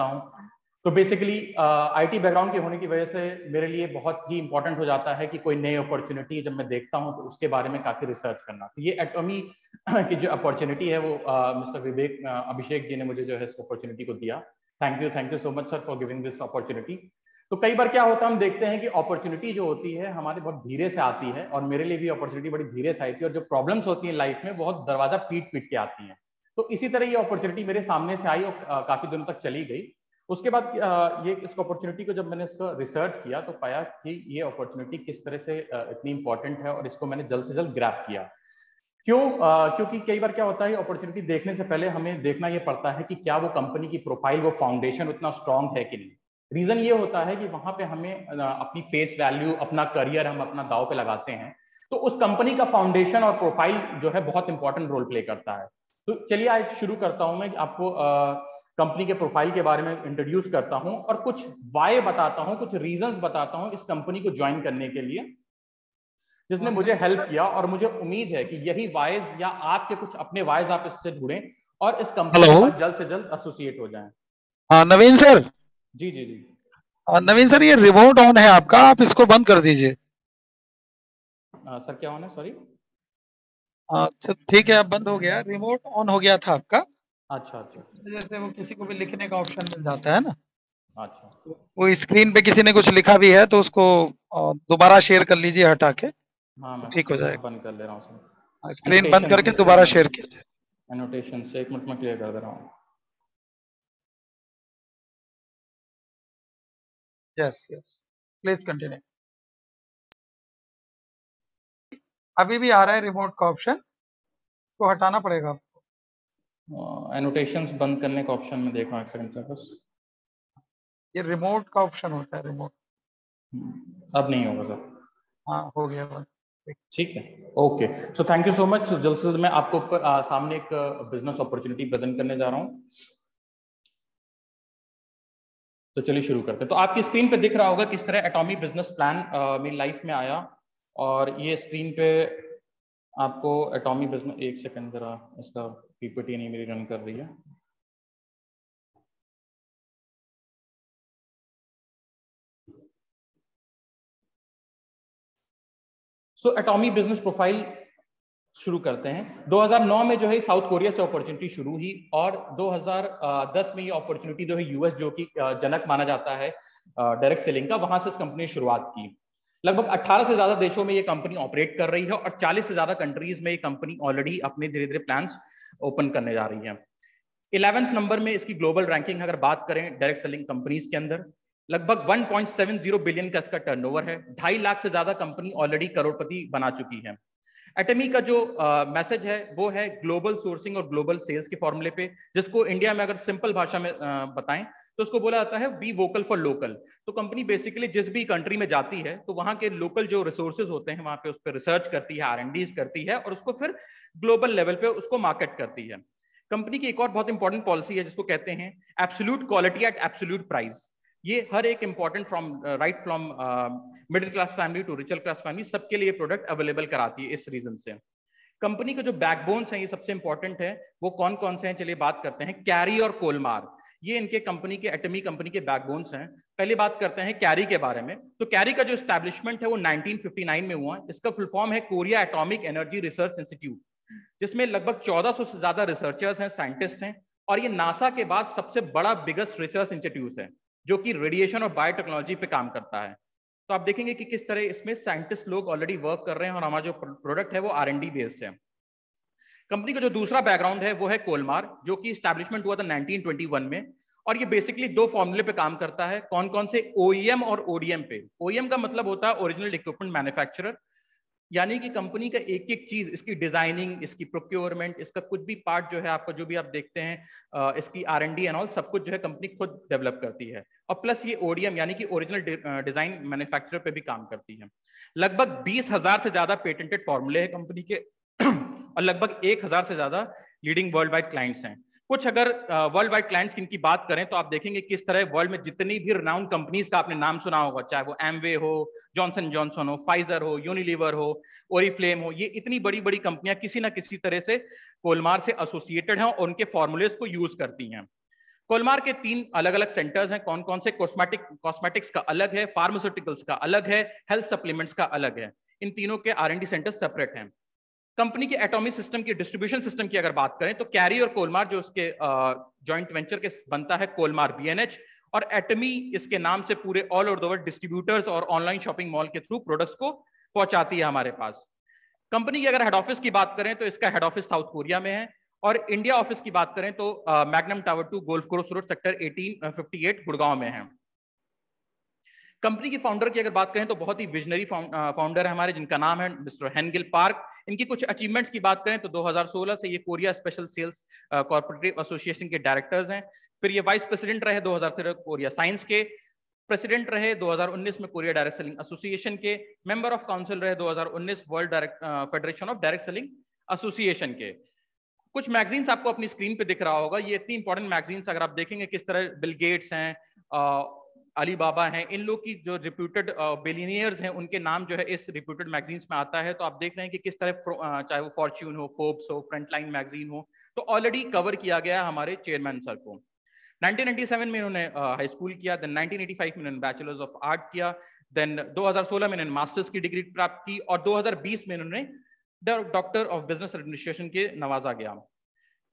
हूँ। तो basically IT background के होने की वजह से मेरे लिए बहुत ही इंपॉर्टेंट हो जाता है कि कोई नई अपॉर्चुनिटी जब मैं देखता हूँ तो उसके बारे में काफी रिसर्च करना। तो ये एटॉमी की जो अपॉर्चुनिटी है वो मिस्टर विवेक अभिषेक जी ने मुझे जो है इस अपॉर्चुनिटी को दिया। Thank you so much sir for giving this opportunity. तो कई बार क्या होता है, हम देखते हैं कि अपॉर्चुनिटी जो होती है हमारे बहुत धीरे से आती है, और मेरे लिए भी अपॉर्चुनिटी बड़ी धीरे से आई थी, और जो प्रॉब्लम्स होती हैं लाइफ में बहुत दरवाजा पीट पीट के आती हैं। तो इसी तरह ये अपॉर्चुनिटी मेरे सामने से आई और काफी दिनों तक चली गई। उसके बाद ये इस अपॉर्चुनिटी को जब मैंने इसका रिसर्च किया तो पाया कि ये अपॉर्चुनिटी किस तरह से इतनी इंपॉर्टेंट है, और इसको मैंने जल्द से जल्द ग्रैब किया। क्यों? क्योंकि कई बार क्या होता है, अपॉर्चुनिटी देखने से पहले हमें देखना ये पड़ता है कि क्या वो कंपनी की प्रोफाइल, वो फाउंडेशन उतना स्ट्रांग है कि नहीं। रीजन ये होता है कि वहां पे हमें अपनी फेस वैल्यू, अपना करियर हम अपना दांव पे लगाते हैं, तो उस कंपनी का फाउंडेशन और प्रोफाइल जो है बहुत इंपॉर्टेंट रोल प्ले करता है। तो चलिए आज शुरू करता हूं, मैं आपको कंपनी के प्रोफाइल के बारे में इंट्रोड्यूस करता हूं और कुछ वाई बताता हूं, कुछ रीजंस बताता हूं इस कंपनी को ज्वाइन करने के लिए, जिसने मुझे हेल्प किया। और मुझे उम्मीद है कि यही वाइज या आपके कुछ अपने वाइज आप इससे जुड़ें और इस कंपनी के साथ जल्द से जल्द एसोसिएट हो जाएं। हाँ नवीन सर। जी जी जी। नवीन सर, ये रिमोट ऑन है आपका, आप इसको बंद कर दीजिए। सर क्या होना? सॉरी। अच्छा ठीक है, अब बंद हो गया, रिमोट ऑन हो गया था आपका। अच्छा अच्छा जैसे वो किसी को भी लिखने का ऑप्शन मिल जाता है ना, अच्छा। तो वो स्क्रीन पे किसी ने कुछ लिखा भी है तो उसको दोबारा शेयर कर लीजिए हटा के, हाँ तो मैं ठीक हो जाएगा। बंद कर ले रहा हूँ सर। स्क्रीन बंद एनोटेशन करके दोबारा शेयर कीजिए। एनोटेशन से एक मिनट में क्लियर कर दे रहा हूँ। Yes yes, please continue. अभी भी आ रहा है रिमोट का ऑप्शन, इसको हटाना पड़ेगा आपको। एनोटेशंस बंद करने का ऑप्शन में देख रहा हूँ, एक सेकंड सर बस। ये रिमोट का ऑप्शन होता है, रिमोट। अब नहीं होगा सर। हाँ हो गया बंद। ठीक है, okay. So thank you so much. जल्द से जल्द मैं आपको सामने एक बिजनेस अपॉर्चुनिटी प्रेजेंट करने जा रहा हूँ। तो चलिए शुरू करते हैं। तो आपकी स्क्रीन पे दिख रहा होगा किस तरह एटॉमी बिजनेस प्लान मेरी लाइफ में आया, और ये स्क्रीन पे आपको एटॉमी बिजनेस, एक सेकंड जरा, इसका पीपीटी नहीं मेरी रन कर रही है। सो एटॉमी बिजनेस प्रोफाइल शुरू करते हैं। 2009 में जो है साउथ कोरिया से अपॉर्चुनिटी शुरू हुई, और 2010 में ये अपॉर्चुनिटी जो है यूएस, जो कि जनक माना जाता है डायरेक्ट सेलिंग का, वहां से इस कंपनी ने शुरुआत की। लगभग 18 से ज्यादा देशों में ये कंपनी ऑपरेट कर रही है, और 40 से ज्यादा कंट्रीज में ये कंपनी ऑलरेडी अपने धीरे धीरे प्लान्स ओपन करने जा रही है। 11वें नंबर में इसकी ग्लोबल रैंकिंग अगर बात करें डायरेक्ट सेलिंग कंपनीज के अंदर, लगभग 1.70 बिलियन का इसका टर्नओवर है। 2.5 लाख से ज्यादा कंपनी ऑलरेडी करोड़पति बना चुकी है। एटमी का जो मैसेज है वो है ग्लोबल सोर्सिंग और ग्लोबल सेल्स के फॉर्मूले पे, जिसको इंडिया में अगर सिंपल भाषा में बताएं तो उसको बोला जाता है बी वोकल फॉर लोकल। तो कंपनी बेसिकली जिस भी कंट्री में जाती है तो वहां के लोकल जो रिसोर्सेज होते हैं वहां पे उस पर रिसर्च करती है, R&Ds करती है, और उसको फिर ग्लोबल लेवल पे उसको मार्केट करती है। कंपनी की एक और बहुत इंपॉर्टेंट पॉलिसी है जिसको कहते हैं absolute quality at absolute price. ये हर एक important from right from middle class family to richer class family, सबके लिए प्रोडक्ट अवेलेबल कराती है। इस रीजन से कंपनी के जो बैकबोन्स हैं, ये सबसे इंपॉर्टेंट है, वो कौन कौन से हैं चलिए बात करते हैं। कैरी और कोलमार, ये इनके कंपनी के एटमी कंपनी के बैकबोन्स हैं। पहले बात करते हैं कैरी के बारे में। तो कैरी का जो एस्टैब्लिशमेंट है वो 1959 में हुआ। इसका फुल फॉर्म है Korea atomic energy research institute, जिसमें लगभग 1400 से ज्यादा रिसर्चर्स हैं, साइंटिस्ट हैं, और ये नासा के बाद सबसे बड़ा बिगेस्ट रिसर्च इंस्टीट्यूट है जो कि रेडिएशन और बायोटेक्नोलॉजी पे काम करता है। तो आप देखेंगे कि किस तरह इसमें साइंटिस्ट लोग ऑलरेडी वर्क कर रहे हैं, और हमारा जो प्रोडक्ट है वो R&D बेस्ड है। कंपनी का जो दूसरा बैकग्राउंड है वो है कोलमार, जो कि स्टैब्लिशमेंट हुआ था 1921 में, और ये बेसिकली दो फॉर्मूले पे काम करता है। कौन कौन से? OEM और ODM पे। OEM का मतलब होता है ओरिजिनल इक्विपमेंट मैन्युफैक्चरर, यानी कि कंपनी का एक एक चीज, इसकी डिजाइनिंग, इसकी प्रोक्योरमेंट, इसका कुछ भी पार्ट जो है आपका जो भी आप देखते हैं, इसकी R&D एंड ऑल सब कुछ जो है कंपनी खुद डेवलप करती है। और प्लस ये ODM यानी कि ओरिजिनल डिजाइन मैन्युफैक्चरर पे भी काम करती है। लगभग 20,000 से ज्यादा पेटेंटेड फॉर्मूले हैं कंपनी के और लगभग 1,000 से ज्यादा लीडिंग वर्ल्ड वाइड क्लाइंट्स हैं। कुछ अगर वर्ल्ड वाइड क्लाइंट्स की बात करें तो आप देखेंगे किस तरह वर्ल्ड में जितनी भी रिनाउंड कंपनीज का आपने नाम सुना होगा, चाहे वो एमवे हो, जॉनसन जॉनसन हो, फाइजर हो, यूनिलीवर हो, ओरिफ्लेम हो, ये इतनी बड़ी बड़ी कंपनियां किसी ना किसी तरह से कोलमार से एसोसिएटेड हैं और उनके फॉर्मूलेज को यूज करती हैं। कोलमार के 3 अलग अलग सेंटर्स हैं। कौन कौन से? कॉस्मेटिक्स का अलग है, फार्मास्यूटिकल्स का अलग है, हेल्थ सप्लीमेंट्स का अलग है। इन तीनों के R&D सेंटर्स सेपरेट हैं। कंपनी की एटॉमिक सिस्टम की डिस्ट्रीब्यूशन सिस्टम की अगर बात करें तो कैरी और कोलमार जो उसके जॉइंट वेंचर के बनता है, कोलमार BNH, और एटमी इसके नाम से पूरे all over the world distributors और ऑनलाइन शॉपिंग मॉल के थ्रू प्रोडक्ट्स को पहुंचाती है हमारे पास। कंपनी की अगर हेड ऑफिस की बात करें तो इसका हेड ऑफिस साउथ कोरिया में है, और इंडिया ऑफिस की बात करें तो magnum tower 2 golf course road sector 1858 Gurgaon में है। कंपनी की फाउंडर की अगर बात करें तो बहुत ही विजनरी फाउंडर है हमारे, जिनका नाम है मिस्टर हेनगिल पार्क। इनकी कुछ अचीवमेंट्स की बात करें तो 2016 से ये Korea special cells corporative association के डायरेक्टर्स हैं। फिर ये वाइस प्रेसिडेंट रहे 2013 कोरिया साइंस के, प्रेसिडेंट रहे 2019 में कोरिया डायरेक्ट सेलिंग एसोसिएशन के, मेंबर ऑफ काउंसिल रहे 2019 world federation of direct selling association के। कुछ मैगजीन्स आपको अपनी स्क्रीन पे दिख रहा होगा, ये इतनी इंपॉर्टेंट मैगजीन्स अगर आप देखेंगे किस तरह बिल गेट्स हैं, अली बाबा हैं, इन लोग की जो रिप्यूटेड बिलियनियर्स हैं उनके नाम जो है इस रिप्यूटेड मैगजीन्स में आता है। तो आप देख रहे हैं कि किस तरह चाहे वो फॉर्च्यून हो, फोर्ब्स हो, फ्रंटलाइन मैगजीन हो, तो ऑलरेडी कवर किया गया है हमारे चेयरमैन सर को। 1997 में इन्होंने हाई स्कूल किया, देन 1985 में इन्होंने बैचलर्स ऑफ आर्ट किया, देन 2016 में इन्होंने मास्टर्स की डिग्री प्राप्त की, और 2020 में इन्होंने डॉक्टर ऑफ बिजनेस एडमिनिस्ट्रेशन के नवाजा गया।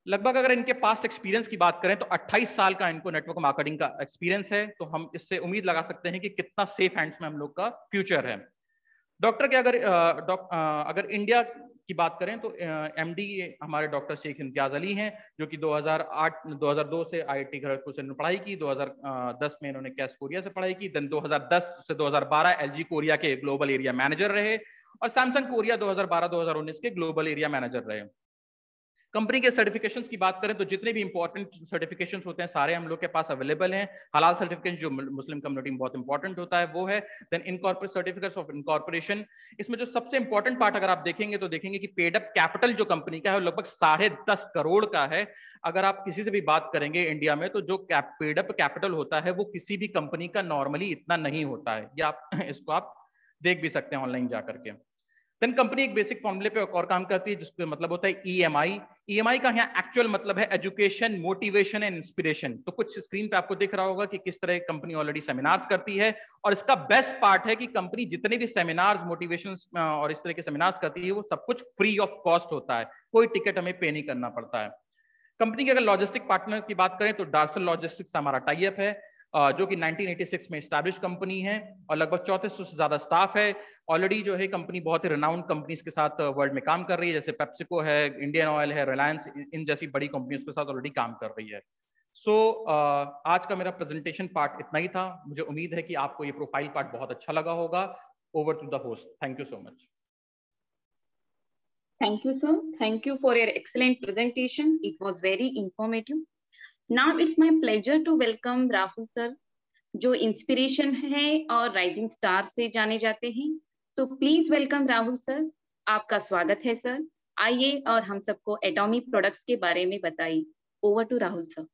लगभग अगर इनके पास्ट एक्सपीरियंस की बात करें तो 28 साल का इनको नेटवर्क मार्केटिंग का एक्सपीरियंस है, तो हम इससे उम्मीद लगा सकते हैं कि कितना सेफ हैंड्स में हम लोग का फ्यूचर है। डॉक्टर के अगर इंडिया की बात करें तो MD हमारे डॉक्टर शेख इम्तियाज अली हैं, जो कि 2002 से IIT खड़गपुर से पढ़ाई की, 2010 में इन्होंने कैस कोरिया से पढ़ाई की, देन 2010 से 2012 LG कोरिया के ग्लोबल एरिया मैनेजर रहे, और सैमसंग कोरिया 2012-2019 के ग्लोबल एरिया मैनेजर रहे। कंपनी के सर्टिफिकेशंस की बात करें तो जितने भी इंपॉर्टेंट सर्टिफिकेशंस होते हैं सारे हम लोग के पास अवेलेबल हैं। हलाल सर्टिफिकेशन जो मुस्लिम कम्युनिटी में बहुत इंपॉर्टेंट होता है वो है, then incorporate certificates of incorporation. इसमें जो सबसे इंपॉर्टेंट पार्ट अगर आप देखेंगे तो देखेंगे कि पेड अप कैपिटल जो कंपनी का है वो लगभग 10.5 करोड़ का है। अगर आप किसी से भी बात करेंगे इंडिया में तो जो पेड अप कैपिटल होता है वो किसी भी कंपनी का नॉर्मली इतना नहीं होता है, या आप इसको आप देख भी सकते हैं ऑनलाइन जाकर के। देन कंपनी एक बेसिक फॉर्मूले पे और काम करती है जिसका मतलब होता है EMI। EMI का यहाँ एक्चुअल मतलब है एजुकेशन, मोटिवेशन एंड इंस्पिरेशन। तो कुछ स्क्रीन पे आपको दिख रहा होगा कि किस तरह कंपनी ऑलरेडी सेमिनार्स करती है, और इसका बेस्ट पार्ट है कि कंपनी जितने भी सेमिनार्स, मोटिवेशन और इस तरह के सेमिनार्स करती है वो सब कुछ फ्री ऑफ कॉस्ट होता है, कोई टिकट हमें पे नहीं करना पड़ता है। कंपनी के अगर लॉजिस्टिक पार्टनर की बात करें तो डार्सल लॉजिस्टिक्स हमारा टाई अप है, जो कि 1986 में स्टैब्लिश कंपनी है, और लगभग 3400 से ज्यादा स्टाफ है। ऑलरेडी जो है कंपनी बहुत ही रिनाउंड कंपनीज के साथ वर्ल्ड में काम कर रही है, जैसे पेप्सिको है, इंडियन ऑयल है, रिलायंस, इन जैसी बड़ी कंपनीज के साथ ऑलरेडी काम कर रही है। सो आज का मेरा प्रेजेंटेशन पार्ट इतना ही था। मुझे उम्मीद है कि आपको ये प्रोफाइल पार्ट बहुत अच्छा लगा होगा। Over to the host. Thank you so much. Thank you, sir. Thank you for your excellent presentation. It was very informative. Now it's my pleasure to welcome Rahul sir, जो inspiration है और rising star से जाने जाते हैं। सो please welcome Rahul sir, आपका स्वागत है सर। आइए और हम सबको एटॉमी प्रोडक्ट्स के बारे में बताइए। Over to Rahul sir.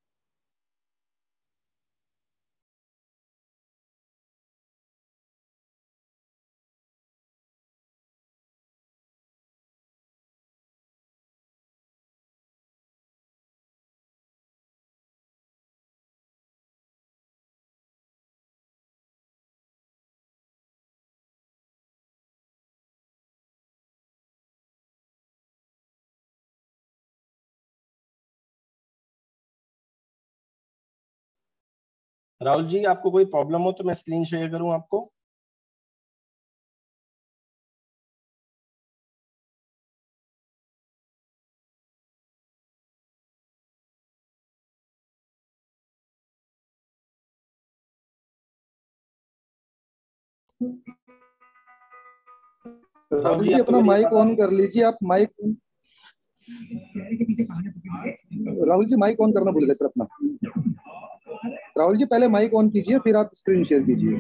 Rahul ji, आपको कोई प्रॉब्लम हो तो मैं स्क्रीन शेयर करूं आपको? राहुल जी अपना माइक ऑन कर लीजिए। आप mic, Rahul ji mic on करना भूल गए सर अपना। राहुल जी पहले माइक ऑन कीजिए फिर आप स्क्रीन शेयर कीजिए।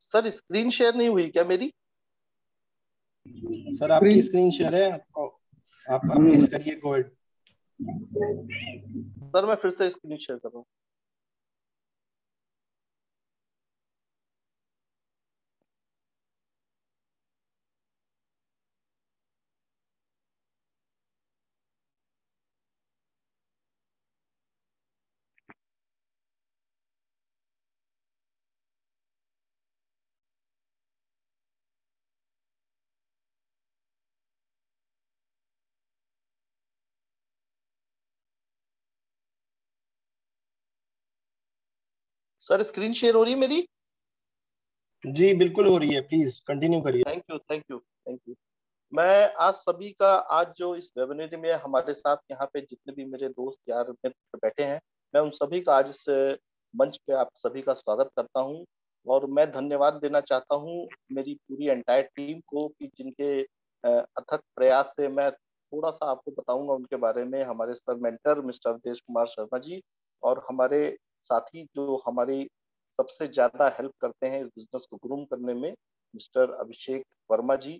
सर स्क्रीन शेयर नहीं हुई क्या मेरी? सर आपकी स्क्रीन शेयर है, आप प्लीज करिए। गो अहेड सर, मैं फिर से स्क्रीन शेयर कर रहा हूँ। सर स्क्रीन शेयर हो रही है मेरी? जी बिल्कुल हो रही है, प्लीज कंटिन्यू करिए। Thank you thank you thank you. मैं आज सभी का, आज जो इस वेबिनार में हमारे साथ यहाँ पे जितने भी मेरे दोस्त यार मित्र बैठे हैं, मैं उन सभी का आज इस मंच पे आप सभी का स्वागत करता हूँ। और मैं धन्यवाद देना चाहता हूँ मेरी पूरी एंटायर टीम को कि जिनके अथक प्रयास से मैं थोड़ा सा आपको बताऊंगा उनके बारे में। हमारे sir mentor mister Awadhesh Kumar Sharma ji, और हमारे साथी जो हमारी सबसे ज्यादा हेल्प करते हैं इस बिजनेस को ग्रूम करने में, मिस्टर अभिषेक वर्मा जी।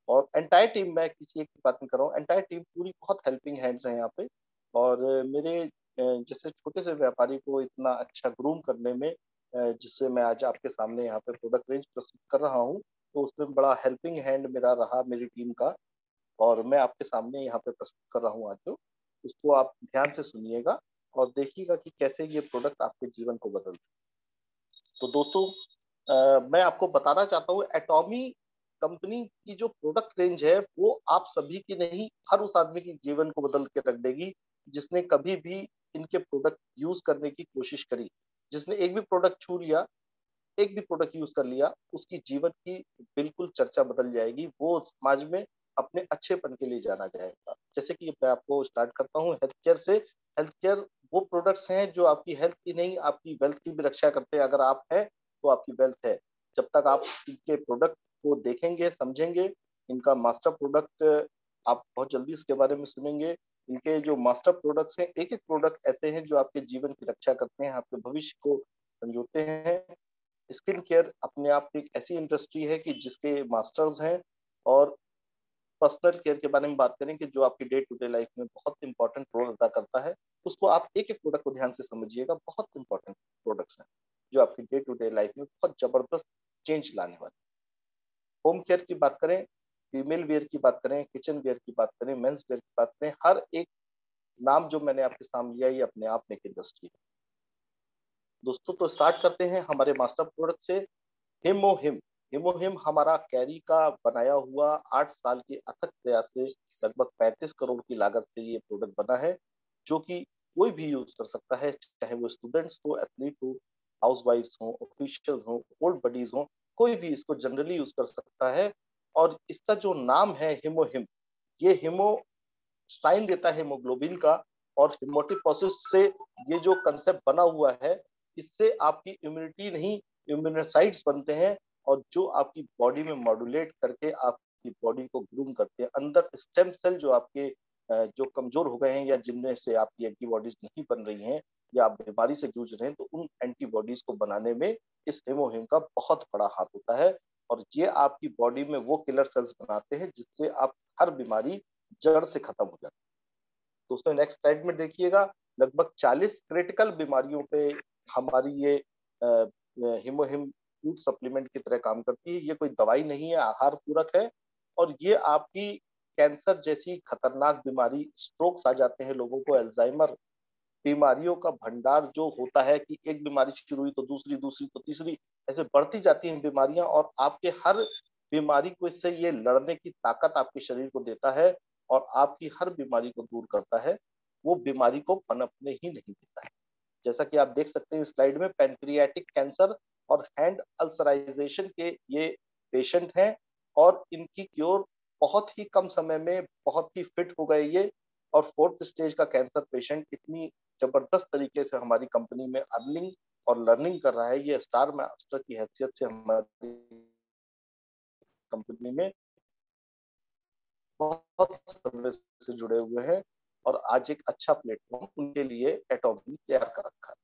और एंटायर टीम, मैं किसी एक की बात नहीं कर रहा हूँ, एंटायर टीम पूरी बहुत हेल्पिंग हैंड्स हैं यहाँ पे। और मेरे जैसे छोटे से व्यापारी को इतना अच्छा ग्रूम करने में, जिससे मैं आज आपके सामने यहाँ पे प्रोडक्ट रेंज प्रस्तुत कर रहा हूँ, तो उसमें बड़ा हेल्पिंग हैंड मेरा रहा मेरी टीम का। और मैं आपके सामने यहाँ पे प्रस्तुत कर रहा हूँ आज जो, उसको आप ध्यान से सुनिएगा और देखिएगा कि कैसे ये प्रोडक्ट आपके जीवन को बदलते। तो दोस्तों, मैं आपको बताना चाहता हूँ एटॉमी कंपनी की जो प्रोडक्ट रेंज है वो आप सभी की नहीं, हर उस आदमी के जीवन को बदल के रख देगी जिसने कभी भी इनके प्रोडक्ट यूज करने की कोशिश करी। जिसने एक भी प्रोडक्ट छू लिया, एक भी प्रोडक्ट यूज कर लिया, उसकी जीवन की बिल्कुल चर्चा बदल जाएगी। वो समाज में अपने अच्छेपन के लिए जाना जाएगा। जैसे कि मैं आपको स्टार्ट करता हूँ हेल्थ केयर से। हेल्थ केयर वो प्रोडक्ट्स हैं जो आपकी हेल्थ की नहीं, आपकी वेल्थ की भी रक्षा करते हैं। अगर आप हैं तो आपकी वेल्थ है। जब तक आप इनके प्रोडक्ट को देखेंगे, समझेंगे, इनका मास्टर प्रोडक्ट आप बहुत जल्दी इसके बारे में सुनेंगे। इनके जो मास्टर प्रोडक्ट्स हैं, एक एक प्रोडक्ट ऐसे हैं जो आपके जीवन की रक्षा करते हैं, आपके भविष्य को संजोते हैं। स्किन केयर अपने आप एक ऐसी इंडस्ट्री है कि जिसके मास्टर्स हैं। और पर्सनल केयर के बारे में बात करें कि जो आपकी डे टू डे लाइफ में बहुत इंपॉर्टेंट रोल अदा करता है, उसको आप एक एक प्रोडक्ट को ध्यान से समझिएगा। बहुत इंपॉर्टेंट प्रोडक्ट्स हैं जो आपकी डे टू डे लाइफ में बहुत जबरदस्त चेंज लाने वाले। होम केयर की बात करें, फीमेल वेयर की बात करें, किचन वेयर की बात करें, मेंस वेयर की बात करें, हर एक नाम जो मैंने आपके सामने लिया ये अपने आप में एक इंडस्ट्री है दोस्तों। तो स्टार्ट करते हैं हमारे मास्टर प्रोडक्ट से, हिमोहिम। हिमोहिम हमारा कैरी का बनाया हुआ 8 साल के अथक प्रयास से लगभग 35 करोड़ की लागत से ये प्रोडक्ट बना है, जो कि कोई भी यूज कर सकता है, चाहे वो स्टूडेंट्स हो, एथलीट हो, हाउसवाइफ्स हो, ऑफिशियल्स हो, ओल्ड बडीज हो, कोई भी इसको जनरली यूज कर सकता है। और इसका जो नाम है हिमोहिम, ये हिमो साइन देता है हेमोग्लोबिन का। और हिमोटिपोसिस से ये जो कंसेप्ट बना हुआ है, इससे आपकी इम्यूनिटी नहीं, इम्यूनोसाइट्स बनते हैं, और जो आपकी बॉडी में मॉड्यूलेट करके आपकी बॉडी को ग्रूम करते हैं। अंदर स्टेम सेल जो आपके जो कमजोर हो गए हैं या जिनमें से आपकी एंटीबॉडीज नहीं बन रही हैं या आप बीमारी से जूझ रहे हैं, तो उन एंटीबॉडीज को बनाने में इस हिमोहिम का बहुत बड़ा हाथ होता है। और ये आपकी बॉडी में वो किलर सेल्स बनाते हैं जिससे आप हर बीमारी जड़ से खत्म हो जाती है। दोस्तों नेक्स्ट स्लाइड में देखिएगा, लगभग 40 क्रिटिकल बीमारियों पे हमारी ये हिमोहिम फूड सप्लीमेंट की तरह काम करती है। ये कोई दवाई नहीं है, आहार पूरक है। और ये आपकी कैंसर जैसी खतरनाक बीमारी, स्ट्रोक्स आ जाते हैं लोगों को, अल्जाइमर, बीमारियों का भंडार जो होता है कि एक बीमारी शुरू हुई तो दूसरी, दूसरी तो तीसरी, ऐसे बढ़ती जाती हैं बीमारियां। और आपके हर बीमारी को इससे ये लड़ने की ताकत आपके शरीर को देता है और आपकी हर बीमारी को दूर करता है। वो बीमारी को पनपने ही नहीं देता है। जैसा कि आप देख सकते हैं स्लाइड में, पैनक्रियाटिक कैंसर और हैंड अल्सराइजेशन के ये पेशेंट हैं, और इनकी क्योर बहुत ही कम समय में बहुत ही फिट हो गए ये। और 4th स्टेज का कैंसर पेशेंट इतनी जबरदस्त तरीके से हमारी कंपनी में अर्निंग और लर्निंग कर रहा है, ये स्टार मास्टर की हैसियत से हमारी कंपनी में बहुत समय से जुड़े हुए हैं। और आज एक अच्छा प्लेटफॉर्म उनके लिए एटॉमी तैयार कर रखा है।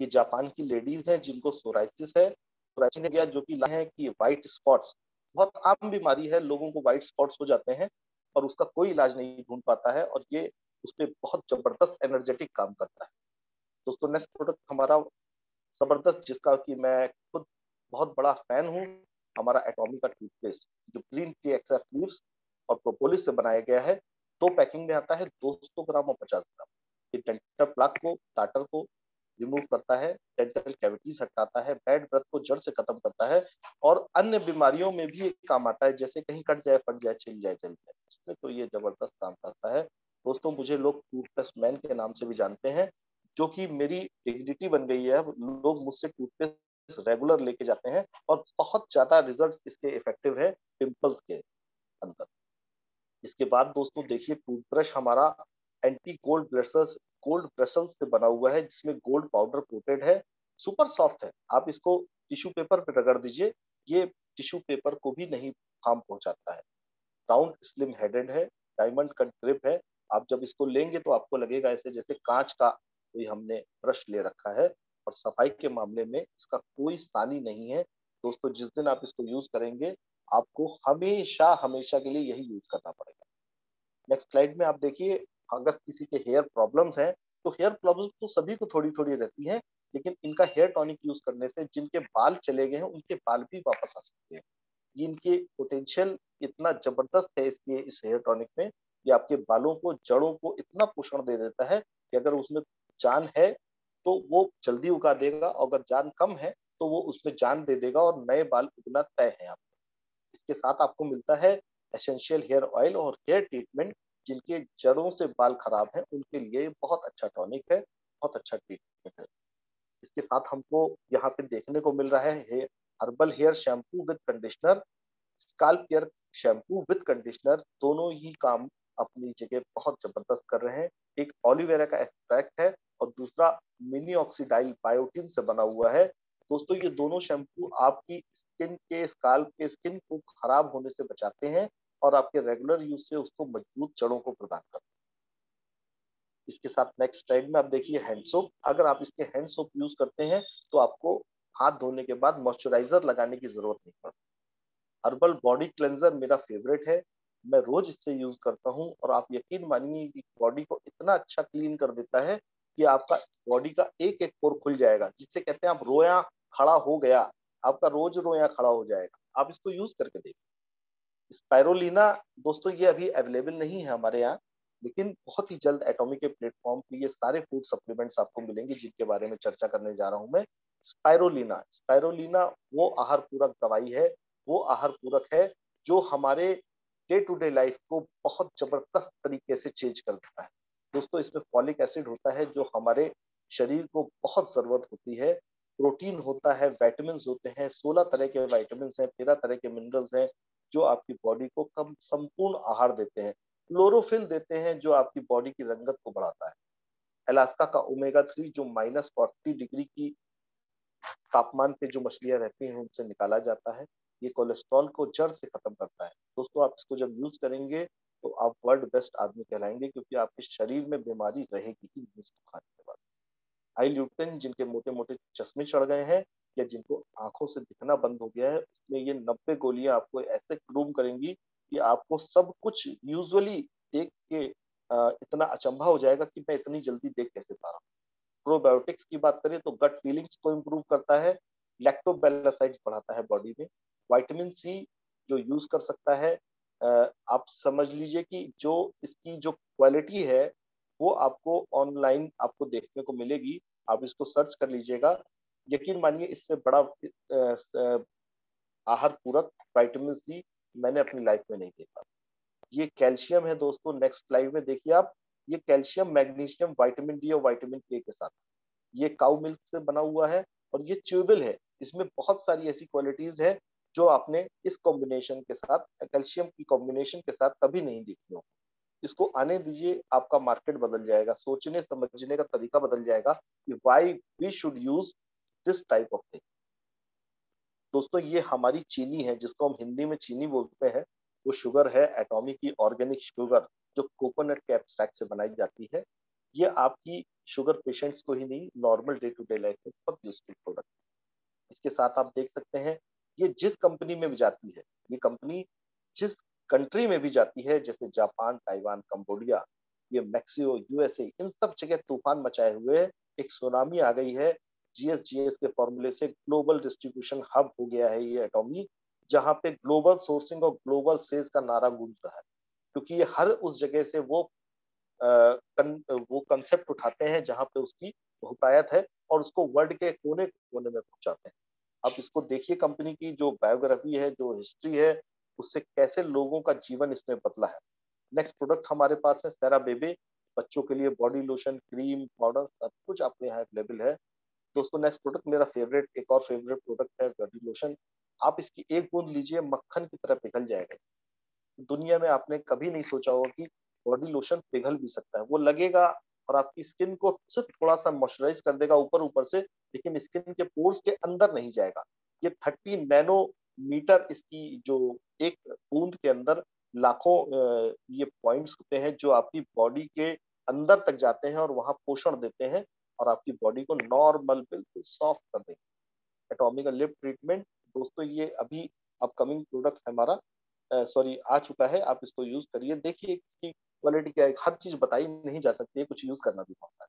कि जापान की लेडीज हैं जिनको सोराइसिस है, सोराइसिस जो कि है कि व्हाइट स्पॉट्स, बहुत आम बीमारी है, लोगों को व्हाइट स्पॉट्स हो जाते हैं और उसका कोई इलाज नहीं ढूंढ पाता है, और ये उस पर बहुत जबरदस्त एनर्जेटिक काम करता है। दोस्तों नेक्स्ट प्रोडक्ट हमारा जबरदस्त, जिसका कि मैं खुद बहुत बड़ा फैन हूँ, हमारा एटॉमी का टूथपेस्ट, जो ग्रीन टी एक्सट्रैक्ट लीव्स और प्रोपोलिस से बनाया गया है। 2 पैकिंग में आता है, 200 ग्राम और 50 ग्राम। ये डेंटल प्लाक को, टाटर को रिमूव करता है, डेंटल कैविटीज हटाता है, बैड ब्रेथ को जड़ से खत्म करता है, और अन्य बीमारियों में भी एक काम आता है, जैसे कहीं कट जाए, फट जाए, छिल जाए, जल जाए, उसमें तो ये जबरदस्त काम करता है। दोस्तों मुझे लोग टूथपेस्ट मैन के नाम से भी जानते हैं। जो कि मेरी डिग्निटी बन गई है। लोग मुझसे टूथपेस्ट रेगुलर लेके जाते हैं और बहुत ज्यादा रिजल्ट्स इसके इफेक्टिव है पिंपल्स के अंदर। इसके बाद दोस्तों देखिए, टूथब्रश हमारा एंटी गोल्ड ब्रशल्स से बना हुआ है, जिसमें गोल्ड पाउडर कोटेड है, सुपर सॉफ्ट है। आप इसको टिश्यू पेपर पे रगड़ दीजिए, ये टिश्यू पेपर को भी नहीं हार्म पहुंचाता है। राउंड स्लिम हेडेड है, डायमंड कट ग्रिप है। आप जब इसको लेंगे तो आपको लगेगा ऐसे जैसे कांच का कोई हमने ब्रश ले रखा है। और सफाई के मामले में इसका कोई सानी नहीं है दोस्तों। जिस दिन आप इसको यूज करेंगे, आपको हमेशा हमेशा के लिए यही यूज करना पड़ेगा। नेक्स्ट स्लाइड में आप देखिए, अगर किसी के हेयर प्रॉब्लम्स हैं, तो हेयर प्रॉब्लम्स तो सभी को थोड़ी थोड़ी रहती हैं, लेकिन इनका हेयर टॉनिक यूज करने से जिनके बाल चले गए हैं उनके बाल भी वापस आ सकते हैं। ये इनके पोटेंशियल इतना जबरदस्त है इसके इस हेयर टॉनिक में, ये आपके बालों को, जड़ों को इतना पोषण दे देता है कि अगर उसमें जान है तो वो जल्दी उगा देगा, और अगर जान कम है तो वो उसमें जान दे देगा और नए बाल उगना तय है आपको। इसके साथ आपको मिलता है एसेंशियल हेयर ऑयल और हेयर ट्रीटमेंट। जिनके जड़ों से बाल खराब हैं उनके लिए बहुत अच्छा टॉनिक है, बहुत अच्छा ट्रीटमेंट है। इसके साथ हमको यहाँ पे देखने को मिल रहा है herbal hair shampoo with conditioner, scalp care shampoo with conditioner, दोनों ही काम अपनी जगह बहुत जबरदस्त कर रहे हैं। एक ऑलिवेरा का एक्सट्रैक्ट है और दूसरा मिनी ऑक्सीडाइल बायोटिन से बना हुआ है। दोस्तों ये दोनों शैम्पू आपकी स्किन के, स्काल्प के स्किन को खराब होने से बचाते हैं और आपके रेगुलर यूज से उसको मजबूत जड़ों को प्रदान करते हैं। इसके साथ नेक्स्ट स्लाइड में आप देखिए हैंड सोप। अगर आप इसके हैंड सोप यूज करते हैं तो आपको हाथ धोने के बाद मॉइस्चराइजर लगाने की जरूरत नहीं पड़ती। हर्बल बॉडी क्लेंजर मेरा फेवरेट है, मैं रोज इससे यूज करता हूं और आप यकीन मानिए कि बॉडी को इतना अच्छा क्लीन कर देता है कि आपका बॉडी का एक एक पोर खुल जाएगा, जिससे कहते हैं आप रोया खड़ा हो गया, आपका रोज रोया खड़ा हो जाएगा। आप इसको यूज करके देखिए। स्पाइरोलिना दोस्तों ये अभी अवेलेबल नहीं है हमारे यहाँ, लेकिन बहुत ही जल्द एटॉमिक के प्लेटफॉर्म पे ये सारे फूड सप्लीमेंट्स आपको मिलेंगे जिनके बारे में चर्चा करने जा रहा हूं मैं। स्पाइरोलिना वो आहार पूरक दवाई है, वो आहार पूरक है जो हमारे डे टू डे लाइफ को बहुत जबरदस्त तरीके से चेंज कर देता है। दोस्तों इसमें फॉलिक एसिड होता है जो हमारे शरीर को बहुत जरूरत होती है, प्रोटीन होता है, विटामिन होते हैं, 16 तरह के विटामिन हैं, 13 तरह के मिनरल्स हैं जो आपकी बॉडी को कम संपूर्ण आहार देते हैं। क्लोरोफिल देते हैं जो आपकी बॉडी की रंगत को बढ़ाता है। अलास्का का ओमेगा 3 जो -40 डिग्री की तापमान पे जो मछलियां रहती हैं उनसे निकाला जाता है। ये कोलेस्ट्रॉल को जड़ से खत्म करता है। दोस्तों आप इसको जब यूज करेंगे तो आप वर्ल्ड बेस्ट आदमी कहलाएंगे, क्योंकि आपके शरीर में बीमारी रहेगी ही नहीं इसको खाने के बाद। हाई ल्यूटेन जिनके मोटे मोटे चश्मे चढ़ गए हैं या जिनको आंखों से दिखना बंद हो गया है, उसमें ये 90 गोलियां आपको ऐसे ग्रूम करेंगी कि आपको सब कुछ यूजुअली देख के इतना अचंभा हो जाएगा कि मैं इतनी जल्दी देख कैसे पा रहा हूँ। प्रोबायोटिक्स की बात करें तो गट फीलिंग्स को इम्प्रूव करता है, लैक्टोबैसिलस बढ़ाता है बॉडी में, विटामिन सी जो यूज कर सकता है। आप समझ लीजिए कि जो इसकी जो क्वालिटी है वो आपको ऑनलाइन आपको देखने को मिलेगी, आप इसको सर्च कर लीजिएगा। यकीन मानिए इससे बड़ा आहार पूरक विटामिन सी मैंने अपनी लाइफ में नहीं देखा। ये कैल्शियम है दोस्तों, नेक्स्ट स्लाइड में देखिए आप, ये कैल्शियम, मैग्नीशियम, विटामिन डी और विटामिन के साथ, ये काउ मिल्क से बना हुआ है और ये च्यूबल है। इसमें बहुत सारी ऐसी क्वालिटीज है जो आपने इस कॉम्बिनेशन के साथ, कैल्शियम की कॉम्बिनेशन के साथ कभी नहीं देखी हो। इसको आने दीजिए, आपका मार्केट बदल जाएगा, सोचने समझने का तरीका बदल जाएगा कि why we should use this type of thing. दोस्तों ये हमारी चीनी है जिसको हम हिंदी में चीनी बोलते हैं, वो शुगर है एटॉमिक की ऑर्गेनिक शुगर जो कोकोनट के एक्सट्रैक्ट से बनाई जाती है। ये आपकी शुगर पेशेंट्स को ही नहीं, normal day to day life में बहुत यूजफुल प्रोडक्ट। इसके साथ आप देख सकते हैं ये जिस कंपनी में भी जाती है, ये कंपनी जिस कंट्री में भी जाती है, जैसे जापान, ताइवान, कंबोडिया, ये मैक्सिको, यूएसए, इन सब जगह तूफान मचाए हुए है। एक सुनामी आ गई है। जीएस के फॉर्मूले से ग्लोबल डिस्ट्रीब्यूशन हब हो गया है ये एटॉमी, जहां पे ग्लोबल सोर्सिंग और ग्लोबल सेल्स का नारा गूंज रहा है, क्योंकि ये हर उस जगह से वो कंसेप्ट उठाते हैं जहां पे उसकी बहुतायत है और उसको वर्ल्ड के कोने कोने में पहुंचाते हैं। आप इसको देखिए, कंपनी की जो बायोग्राफी है, जो हिस्ट्री है, उससे कैसे लोगों का जीवन इसमें बदला है। नेक्स्ट प्रोडक्ट हमारे पास है सेरा बेबे, बच्चों के लिए बॉडी लोशन, क्रीम, पाउडर सब कुछ आपके यहाँ अवेलेबल है। दोस्तों नेक्स्ट प्रोडक्ट मेरा फेवरेट, एक और फेवरेट प्रोडक्ट है बॉडी लोशन। आप इसकी एक बूंद लीजिए, मक्खन की तरह पिघल जाएगा। दुनिया में आपने कभी नहीं सोचा होगा कि बॉडी लोशन पिघल भी सकता है। वो लगेगा और आपकी स्किन को सिर्फ थोड़ा सा मॉइस्चराइज कर देगा ऊपर ऊपर से, लेकिन स्किन के पोर्स के अंदर नहीं जाएगा। ये 30 नैनोमीटर इसकी जो एक बूंद के अंदर लाखों ये पॉइंट्स होते हैं जो आपकी बॉडी के अंदर तक जाते हैं और वहां पोषण देते हैं और आपकी बॉडी को नॉर्मल बिल्कुल सॉफ्ट कर देंगे। एटॉमी का लिप ट्रीटमेंट दोस्तों ये अभी अपकमिंग प्रोडक्ट हमारा सॉरी आ चुका है। आप इसको यूज करिए, देखिए इसकी क्वालिटी क्या है। हर चीज बताई नहीं जा सकती है, कुछ यूज करना भी पड़ता है।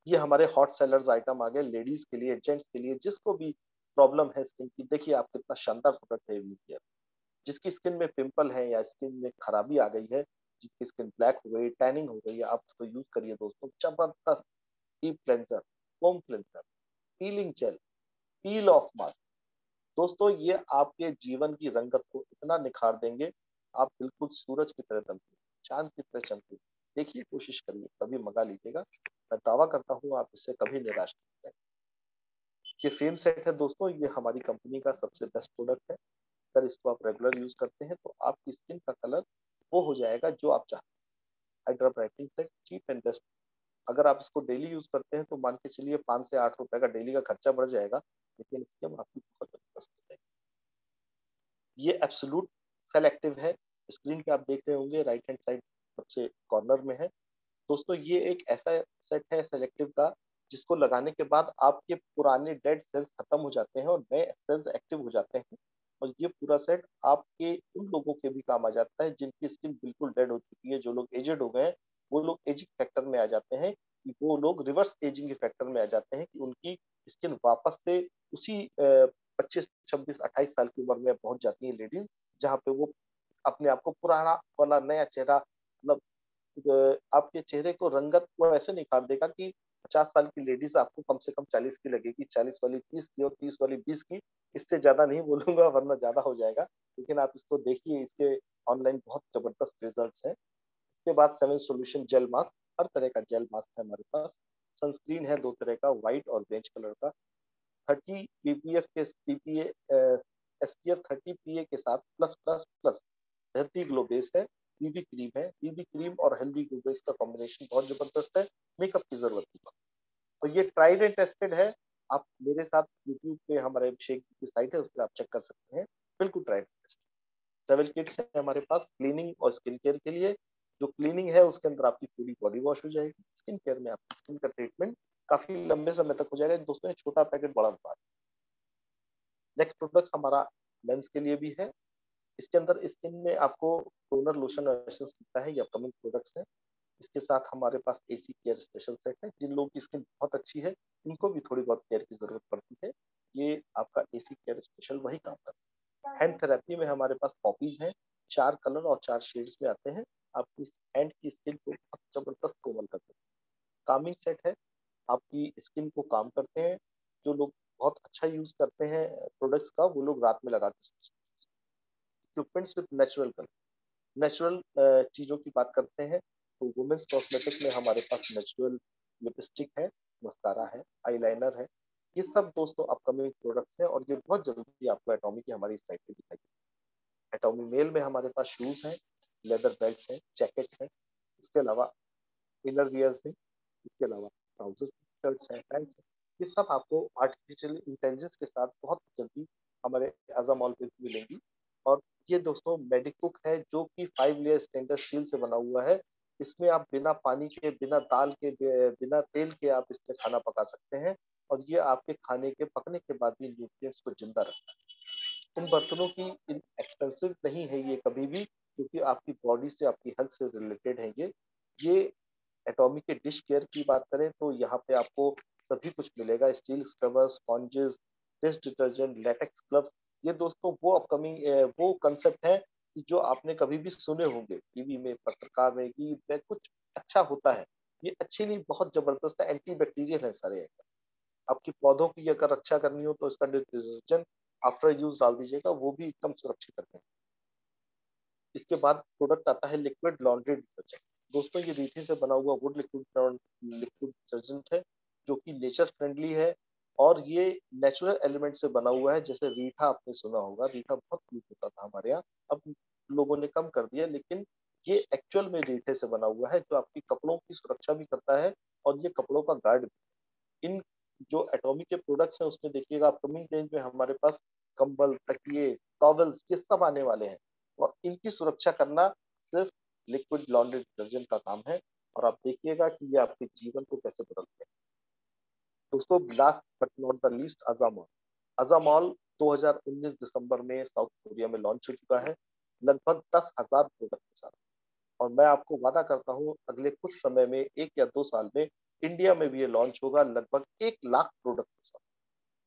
ये हमारे हॉट सेलर्स आइटम आ गए लेडीज के लिए, जेंट्स के लिए, जिसको भी प्रॉब्लम है स्किन की। देखिए आप कितना शानदार प्रोडक्ट है ये। जिसकी स्किन में पिंपल है या स्किन में खराबी आ गई है, जिसकी स्किन ब्लैक हो गई, टैनिंग हो गई है, आप इसको यूज करिए दोस्तों। जबरदस्त deep cleanser, foam cleanser, piling jail, peel of mask. दोस्तों ये आपके जीवन की रंगत को इतना निखार देंगे, आप बिल्कुल सूरज की तरह दमके, चांद की तरह चमके। देखिए कोशिश करिए, कभी मंगा लीजिएगा। मैं दावा करता हूँ आप इससे कभी निराश नहीं होंगे। ये फेम सेट है दोस्तों, ये हमारी कंपनी का सबसे बेस्ट प्रोडक्ट है। अगर इसको आप रेगुलर यूज करते हैं तो आपकी स्किन का कलर वो हो जाएगा जो आप चाहते हैं। Hydra brightening set cheap and best. अगर आप इसको डेली यूज करते हैं तो मान के चलिए 5 से 8 रुपए का डेली का खर्चा बढ़ जाएगा, लेकिन स्किन आपकी बहुत जबरदस्त हो जाएगी। ये एब्सोल्यूट सेलेक्टिव है। स्क्रीन पे आप देख रहे होंगे राइट हैंड साइड सबसे कॉर्नर में है। दोस्तों ये एक ऐसा सेट है सेलेक्टिव का, जिसको लगाने के बाद आपके पुराने डेड सेल्स खत्म हो जाते हैं और नए सेल्स एक्टिव हो जाते हैं। और ये पूरा सेट आपके उन लोगों के भी काम आ जाता है जिनकी स्किन बिल्कुल डेड हो चुकी है, जो लोग एजेड हो गए हैं। वो लोग एजिंग फैक्टर में आ जाते हैं, कि वो लोग रिवर्स एजिंग के फैक्टर में आ जाते हैं, कि उनकी स्किन वापस से उसी 25, 26, 28 साल की उम्र में पहुंच जाती है लेडीज, जहाँ पे वो अपने आप को पुराना वाला नया चेहरा, मतलब आपके चेहरे को रंगत को ऐसे निखार देगा कि 50 साल की लेडीज आपको कम से कम 40 की लगेगी, 40 वाली 30 की और 30 वाली 20 की। इससे ज्यादा नहीं बोलूंगा वरना ज्यादा हो जाएगा, लेकिन आप इसको देखिए, इसके ऑनलाइन बहुत जबरदस्त रिजल्ट्स हैं। इसके बाद 7 सॉल्यूशन जेल मास्क, हर तरह का जेल मास्क है हमारे पास। सनस्क्रीन है 2 तरह का, व्हाइट और बेज कलर का। 30 पीपीएफ के पीपीए एसपीएफ 30 पीए के साथ प्लस प्लस प्लस धरती ग्लो बेस है। बीबी क्रीम है, बीबी क्रीम और हेल्दी ग्लो बेस का कॉम्बिनेशन बहुत जबरदस्त है, मेकअप की जरूरत नहीं पड़ती। और ये ट्राइड एंड टेस्टेड है। आप मेरे साथ यूट्यूब पे हमारे अभिषेक की साइट है, उस पर आप चेक कर सकते हैं, बिल्कुल ट्राइड टेस्टेड। ट्रेवल किट्स है हमारे पास क्लीनिंग और स्किन केयर के लिए। जो क्लीनिंग है उसके अंदर आपकी पूरी बॉडी वॉश हो जाएगी, स्किन केयर में आपकी स्किन का ट्रीटमेंट काफी लंबे समय तक हो जाएगा। दोस्तों ये छोटा पैकेट बड़ा उत्पाद। नेक्स्ट प्रोडक्ट हमारा मेंस के लिए भी है। इसके अंदर स्किन में आपको टोनर, लोशन और एसेंस मिलता है, ये अपकमिंग प्रोडक्ट्स हैं। इसके साथ हमारे पास एसी केयर स्पेशल सेट है। जिन लोगों की स्किन बहुत अच्छी है उनको भी थोड़ी बहुत केयर की जरूरत पड़ती है, ये आपका एसी केयर स्पेशल वही काम करता है। हैंड थेरेपी में हमारे पास पॉपीज हैं, 4 कलर और 4 शेड्स में आते हैं। आपकी हैंड की स्किन को बहुत जबरदस्त कोमल करते हैं। कामिंग सेट है, आपकी स्किन को काम करते हैं। जो लोग बहुत अच्छा यूज करते हैं प्रोडक्ट्स का, वो लोग रात में लगा के equipments with natural colour. Natural चीजों की बात करते हैं तो वुमेन्स कॉस्मेटिक में हमारे पास नेचुरल लिपस्टिक है, मस्कारा है, आईलाइनर है। ये सब दोस्तों अपकमिंग प्रोडक्ट्स हैं और ये बहुत जल्दी आपको एटॉमी की हमारी साइट पे दिखाई देगी। एटॉमी मेल में हमारे पास शूज हैं, लेदर बेल्ट्स हैं, जैकेट्स हैं, इसके अलावा इनर वियर्स हैं, इसके अलावा ट्राउजर्स, शर्ट्स हैं, पैंट्स हैं। ये सब आपको आर्टिफिशियल इंटेलिजेंस के साथ बहुत जल्दी हमारे आजा मॉल पे मिलेंगी। और ये दोस्तों मेडिकुक है, जो कि 5 लेयर स्टेनलेस स्टील से बना हुआ है। इसमें आप बिना पानी के, बिना दाल के, बिना तेल के आप इसमें खाना पका सकते हैं और ये आपके खाने के पकने के बाद भी न्यूट्रिएंट्स को जिंदा रखता है। इन बर्तनों की एक्सपेंसिव नहीं है ये कभी भी, क्योंकि आपकी बॉडी से, आपकी हेल्थ से रिलेटेड है ये एटॉमी के डिश केयर की बात करें तो यहाँ पे आपको सभी कुछ मिलेगा। Steel scrubber, sponges, dish detergent, latex gloves. ये दोस्तों वो अपकमिंग वो कंसेप्ट है कि जो आपने कभी भी सुने होंगे टीवी में, पत्रकार में, कि कुछ अच्छा होता है। ये अच्छे नहीं, बहुत जबरदस्त है, एंटी बैक्टीरियल है सारे। आपकी पौधों की अगर रक्षा करनी हो तो इसका डिटर्जेंट आफ्टर यूज डाल दीजिएगा, वो भी एकदम सुरक्षित रहते हैं। इसके बाद प्रोडक्ट आता है लिक्विड लॉन्ड्री डिटर्जेंट। दोस्तों ये रीठे से बना हुआ वुड लिक्विड डिटर्जेंट है जो कि नेचर फ्रेंडली है और ये नेचुरल एलिमेंट से बना हुआ है। जैसे रीठा आपने सुना होगा, रीठा बहुत यूज होता था हमारे यहाँ, अब लोगों ने कम कर दिया, लेकिन ये एक्चुअल में रीठे से बना हुआ है जो आपकी कपड़ों की सुरक्षा भी करता है और ये कपड़ों का गार्ड भी। इन जो एटॉमिक के प्रोडक्ट्स हैं उसमें देखिएगा अपकमिंग रेंज में हमारे पास कंबल, तकिए, टॉवल्स ये सब आने वाले हैं और इनकी सुरक्षा करना सिर्फ लिक्विड लॉन्ड्री डिटर्जेंट का काम है और आप देखिएगा कि ये आपके जीवन को कैसे बदलते हैं। दोस्तों last but not the least, अजामॉल। अजामॉल 2019 दिसंबर में साउथ कोरिया में लॉन्च हो चुका है लगभग 10,000 प्रोडक्ट के साथ और मैं आपको वादा करता हूँ अगले कुछ समय में 1 या 2 साल में इंडिया में भी ये लॉन्च होगा लगभग 1 लाख प्रोडक्ट के साथ।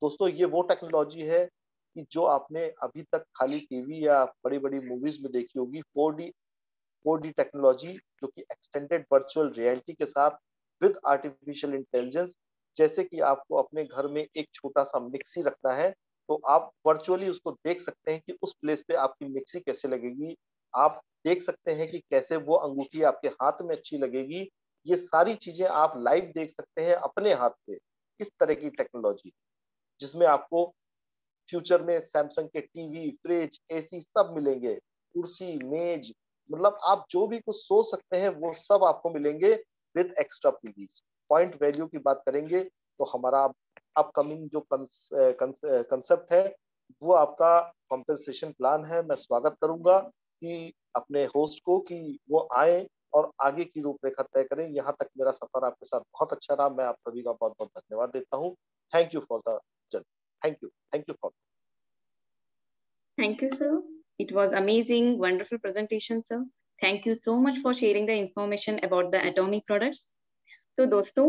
दोस्तों ये वो टेक्नोलॉजी है कि जो आपने अभी तक खाली टीवी या बड़ी बड़ी मूवीज में देखी होगी, 4D टेक्नोलॉजी जो कि एक्सटेंडेड वर्चुअल रियलिटी के साथ विद आर्टिफिशियल इंटेलिजेंस। जैसे कि आपको अपने घर में एक छोटा सा मिक्सी रखना है तो आप वर्चुअली उसको देख सकते हैं कि उस प्लेस पे आपकी मिक्सी कैसे लगेगी, आप देख सकते हैं कि कैसे वो अंगूठी आपके हाथ में अच्छी लगेगी, ये सारी चीजें आप लाइव देख सकते हैं अपने हाथ पे। इस तरह की टेक्नोलॉजी जिसमें आपको फ्यूचर में सैमसंग के टीवी, फ्रिज, एसी सब मिलेंगे, कुर्सी, मेज, मतलब आप जो भी कुछ सोच सकते हैं वो सब आपको मिलेंगे विद एक्स्ट्रा पीवीज। पॉइंट वैल्यू की बात करेंगे तो हमारा अपकमिंग जो कंसेप्ट है वो आपका कॉम्पेंसेशन प्लान है। मैं स्वागत करूंगा कि अपने होस्ट को कि वो आए और आगे की रूपरेखा तय करें। यहाँ तक मेरा सफर आपके साथ बहुत अच्छा रहा, मैं आप सभी का बहुत बहुत धन्यवाद देता हूँ। Thank you for the journey. Thank you for. Thank you, sir. It was amazing, wonderful presentation, sir. Thank you so much for sharing the information about the atomic products. तो दोस्तों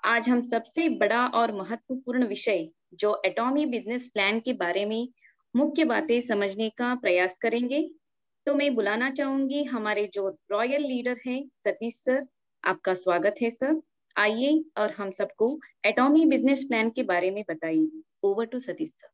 आज हम सबसे बड़ा और महत्वपूर्ण विषय जो एटॉमी बिजनेस प्लान के बारे में मुख्य बातें समझने का प्रयास करेंगे। तो मैं बुलाना चाहूंगी हमारे जो रॉयल लीडर हैं सतीश सर, आपका स्वागत है सर। आइए और हम सबको एटॉमी बिजनेस प्लान के बारे में बताइए। Over to Satish sir.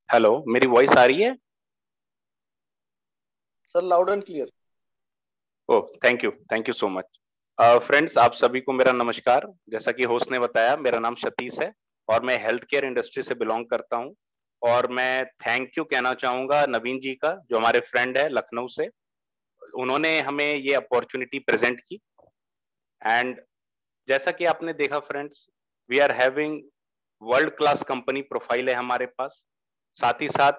Hello, मेरी वॉइस आ रही है? Sir loud and clear. Oh, thank you so much. Friends, आप सभी को मेरा नमस्कार। जैसा कि होस्ट ने बताया, मेरा नाम सतीश है और मैं हेल्थ केयर इंडस्ट्री से बिलोंग करता हूं और मैं थैंक यू कहना चाहूंगा नवीन जी का, जो हमारे फ्रेंड है लखनऊ से। उन्होंने हमें ये अपॉर्चुनिटी प्रेजेंट की एंड जैसा कि आपने देखा friends, we are having world class company profile है हमारे पास। साथ ही साथ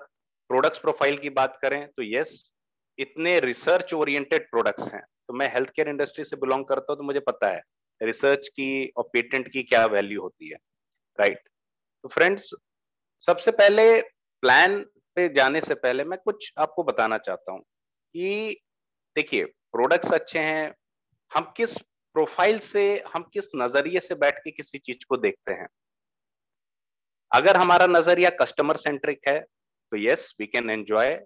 प्रोडक्ट्स प्रोफाइल की बात करें तो यस, इतने रिसर्च ओरिएंटेड प्रोडक्ट्स हैं। तो मैं हेल्थ केयर इंडस्ट्री से बिलोंग करता हूं तो मुझे पता है रिसर्च की और पेटेंट की क्या वैल्यू होती है, राइट। तो फ्रेंड्स, सबसे पहले प्लान पे जाने से पहले मैं कुछ आपको बताना चाहता हूं कि देखिए, प्रोडक्ट्स अच्छे हैं, हम किस प्रोफाइल से, हम किस नजरिए से बैठ के किसी चीज को देखते हैं। अगर हमारा नजरिया कस्टमर सेंट्रिक है तो यस, वी कैन एंजॉय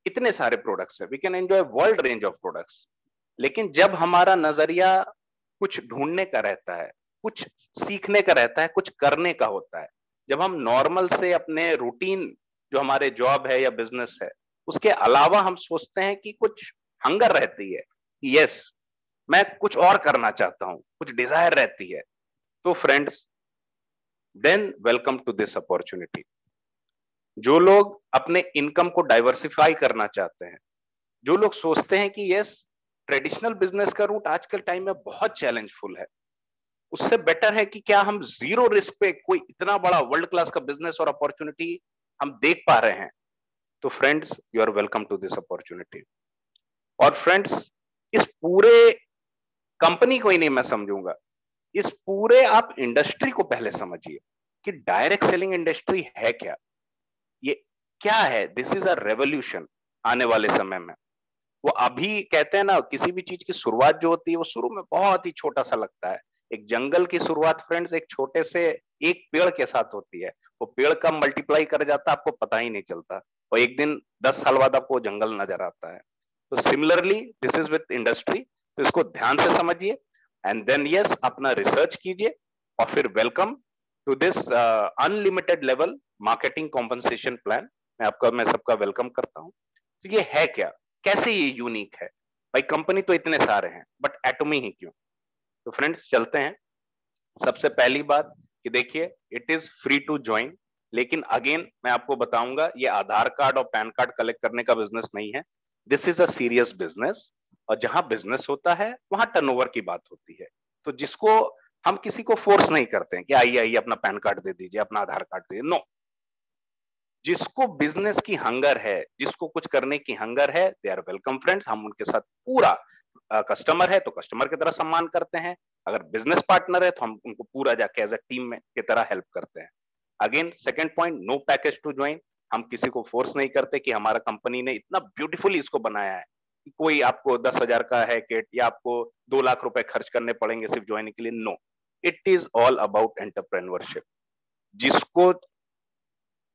इतने सारे प्रोडक्ट्स है, we can enjoy world range of products. लेकिन जब हमारा नजरिया कुछ ढूंढने का रहता है, कुछ सीखने का रहता है, कुछ करने का होता है, जब हम नॉर्मल से अपने रूटीन जो हमारे जॉब है या बिजनेस है उसके अलावा हम सोचते हैं कि कुछ हंगर रहती है, यस मैं कुछ और करना चाहता हूं, कुछ डिजायर रहती है, तो friends then welcome to this opportunity. जो लोग अपने इनकम को डाइवर्सिफाई करना चाहते हैं, जो लोग सोचते हैं कि यस ट्रेडिशनल बिजनेस का रूट आजकल टाइम में बहुत चैलेंजफुल है, उससे बेटर है कि क्या हम जीरो रिस्क पे कोई इतना बड़ा वर्ल्ड क्लास का बिजनेस और अपॉर्चुनिटी हम देख पा रहे हैं, तो friends you are welcome to this opportunity. और फ्रेंड्स, इस पूरे कंपनी को ही नहीं मैं समझूंगा, इस पूरे आप इंडस्ट्री को पहले समझिए कि डायरेक्ट सेलिंग इंडस्ट्री है क्या, ये क्या है। दिस इज अ रेवोल्यूशन आने वाले समय में। वो अभी कहते हैं ना, किसी भी चीज की शुरुआत जो होती है वो शुरू में बहुत ही छोटा सा लगता है। एक जंगल की शुरुआत फ्रेंड्स एक छोटे से एक पेड़ के साथ होती है, वो पेड़ कब मल्टीप्लाई कर जाता है आपको पता ही नहीं चलता। और एक दिन 10 साल बाद आपको जंगल नजर आता है। तो similarly this is with industry, तो इसको ध्यान से समझिए एंड देन यस अपना रिसर्च कीजिए और फिर welcome to this unlimited level marketing compensation plan. मैं सबका वेलकम करता हूं। तो ये है क्या, कैसे ये यूनिक है? भाई कंपनी तो इतने सारे हैं बट एटॉमी ही क्यों? तो फ्रेंड्स चलते हैं। सबसे पहली बात कि देखिए it is free to join, लेकिन अगेन मैं आपको बताऊंगा ये आधार कार्ड और पैन कार्ड कलेक्ट करने का बिजनेस नहीं है। This is a serious business, और जहां बिजनेस होता है वहां टर्नओवर की बात होती है। तो जिसको हम किसी को फोर्स नहीं करते हैं कि आइए आइए अपना पैन कार्ड दे दीजिए, अपना आधार कार्ड दे दीजिए, नो। जिसको बिजनेस की हंगर है, जिसको कुछ करने की हंगर है, दे आर वेलकम फ्रेंड्स। हम उनके साथ पूरा कस्टमर है तो कस्टमर की तरह सम्मान करते हैं, अगर बिजनेस पार्टनर है तो हम उनको पूरा जाके एज अ टीम में की तरह हेल्प करते हैं। Again second point, no package to join. हम किसी को फोर्स नहीं करते कि हमारा कंपनी ने इतना ब्यूटीफुली इसको बनाया है कि कोई आपको 10,000 का है किट या आपको 2 लाख रुपए खर्च करने पड़ेंगे सिर्फ ज्वाइन के लिए, no. It is all about entrepreneurship. जिसको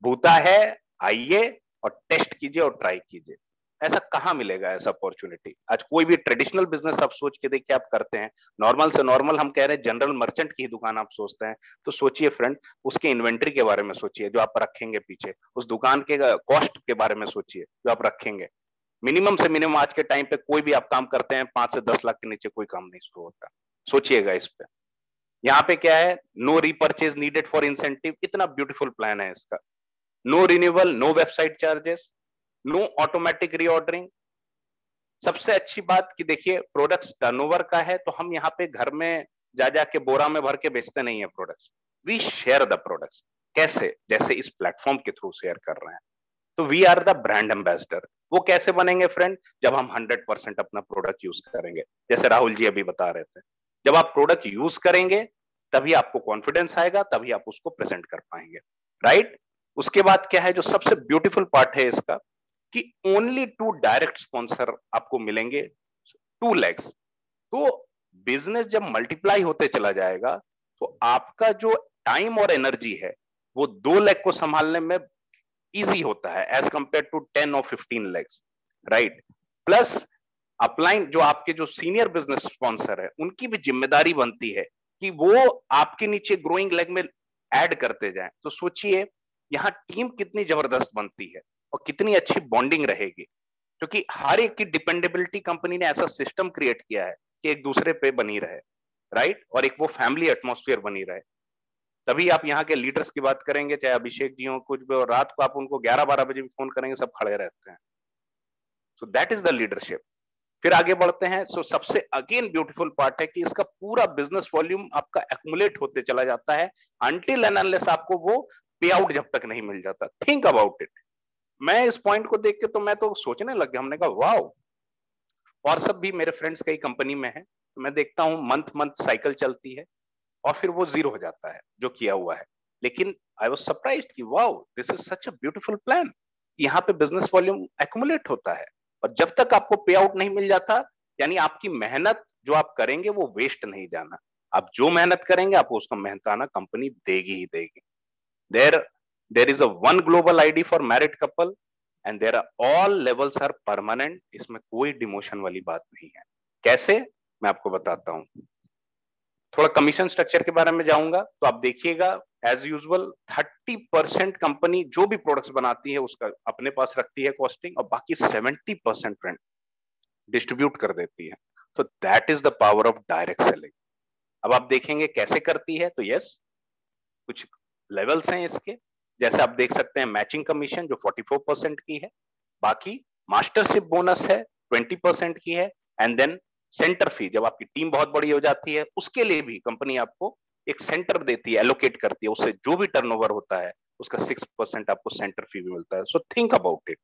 भूता है आइए और टेस्ट कीजिए और ट्राई कीजिए। ऐसा कहाँ मिलेगा ऐसा अपॉर्चुनिटी? आज कोई भी ट्रेडिशनल बिजनेस आप सोच के देखिए, आप करते हैं नॉर्मल से नॉर्मल, हम कह रहे हैं जनरल मर्चेंट की दुकान आप सोचते हैं, तो सोचिए फ्रेंड उसके इन्वेंट्री के बारे में सोचिए जो आप रखेंगे पीछे, उस दुकान के कॉस्ट के बारे में सोचिए जो आप रखेंगे। मिनिमम से मिनिमम आज के टाइम पे कोई भी आप काम करते हैं 5 से 10 लाख के नीचे कोई काम नहीं शुरू होता। सोचिएगा इस पे। यहाँ पे क्या है, no repurchase needed for incentive, इतना ब्यूटीफुल प्लान है इसका। No renewal, no website charges, no automatic reordering. सबसे अच्छी बात कि देखिए प्रोडक्ट्स टर्नओवर का है तो हम यहाँ पे घर में जा जाके बोरा में भर के बेचते नहीं है products, we share the products. कैसे? जैसे इस प्लेटफॉर्म के थ्रू शेयर कर रहे हैं। तो we are the brand ambassador. वो कैसे बनेंगे फ्रेंड? जब हम 100% अपना प्रोडक्ट यूज करेंगे, जैसे राहुल जी अभी बता रहे थे। जब आप प्रोडक्ट यूज करेंगे तभी आपको कॉन्फिडेंस आएगा, तभी आप उसको प्रेजेंट कर पाएंगे, राइट? उसके बाद क्या है जो सबसे ब्यूटीफुल पार्ट है इसका, कि ओनली 2 डायरेक्ट स्पॉन्सर आपको मिलेंगे, 2 लेग्स। तो बिजनेस जब मल्टीप्लाई होते चला जाएगा तो आपका जो टाइम और एनर्जी है वो 2 लेग को संभालने में इजी होता है एज कंपेयर टू 10 और 15 लेग्स, राइट? प्लस अपलाइन जो आपके जो सीनियर बिजनेस स्पॉन्सर है उनकी भी जिम्मेदारी बनती है कि वो आपके नीचे ग्रोइंग लेग में ऐड करते जाएं। तो सोचिए यहाँ टीम कितनी जबरदस्त बनती है और कितनी अच्छी बॉन्डिंग रहेगी, क्योंकि हर एक की डिपेंडेबिलिटी कंपनी ने ऐसा सिस्टम क्रिएट किया है कि एक दूसरे पे बनी रहे, राइट? और एक वो फैमिली एटमॉस्फेयर बनी रहे। तभी आप यहाँ के लीडर्स की बात करेंगे, चाहे अभिषेक जी हो कुछ भी, और रात को आप उनको 11-12 बजे भी फोन करेंगे सब खड़े रहते हैं। So that is the leadership. फिर आगे बढ़ते हैं। सो सबसे अगेन ब्यूटीफुल पार्ट है कि इसका पूरा बिजनेस वॉल्यूम आपका एक्युमुलेट होते चला जाता है अनटिल एंड अनलेस आपको वो पे आउट जब तक नहीं मिल जाता। Think about it. मैं इस पॉइंट को देख के तो मैं तो सोचने लग गया, हमने कहा वाओ। और सब भी मेरे फ्रेंड्स कई कंपनी में है, तो मैं देखता हूँ मंथ साइकिल चलती है और फिर वो जीरो हो जाता है जो किया हुआ है। लेकिन आई वाज सरप्राइज्ड कि wow this is such a beautiful plan. यहाँ पे बिजनेस वॉल्यूम एक्युमुलेट होता है और जब तक आपको पे आउट नहीं मिल जाता, यानी आपकी मेहनत जो आप करेंगे वो वेस्ट नहीं जाना। आप जो मेहनत करेंगे आपको उसका मेहनताना कंपनी देगी ही देगी। There is a one global ID for married couple and there are all levels are permanent. इसमें कोई डिमोशन वाली बात नहीं है। कैसे? मैं आपको बताता हूँ। थोड़ा कमीशन स्ट्रक्चर के बारे में जाऊंगा तो आप देखिएगा एज यूजुअल 30% कंपनी जो भी प्रोडक्ट्स बनाती है उसका अपने पास रखती है कॉस्टिंग, और बाकी 70% फ्रेंड डिस्ट्रीब्यूट कर देती है। तो that is the power of direct selling. अब आप देखेंगे कैसे करती है, तो यस कुछ लेवल्स हैं इसके। जैसे आप देख सकते हैं मैचिंग कमीशन जो 44% की है, बाकी मास्टरशिप बोनस है 20% की है, एंड देन सेंटर फी जब आपकी टीम बहुत बड़ी हो जाती है उसके लिए भी कंपनी आपको एक सेंटर देती है, एलोकेट करती है, उससे जो भी टर्नओवर होता है उसका 6% आपको सेंटर फी भी मिलता है। So think about it.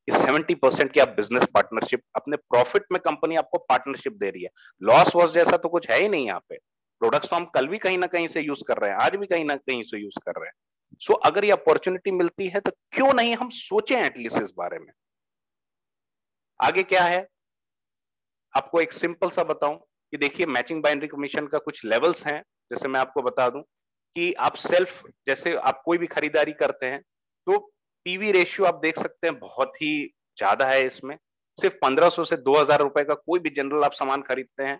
इस 70% की आप बिजनेस पार्टनरशिप, अपने प्रॉफिट में कंपनी आपको पार्टनरशिप दे रही है। लॉस वॉस जैसा तो कुछ है ही नहीं यहाँ पे। प्रोडक्ट्स तो हम कल भी कहीं ना कहीं से यूज कर रहे हैं, आज भी कहीं ना कहीं से यूज कर रहे हैं। सो अगर ये अपॉर्चुनिटी मिलती है तो क्यों नहीं हम सोचें एटलीस्ट इस बारे में। आगे क्या है आपको एक सिंपल सा बताऊं कि देखिए मैचिंग बाइनरी कमीशन का कुछ लेवल्स हैं। जैसे मैं आपको बता दूं कि आप सेल्फ, जैसे आप कोई भी खरीदारी करते हैं तो पीवी रेशियो आप देख सकते हैं बहुत ही ज्यादा है इसमें। सिर्फ 1500 से 2000 रुपए का कोई भी जनरल आप सामान खरीदते हैं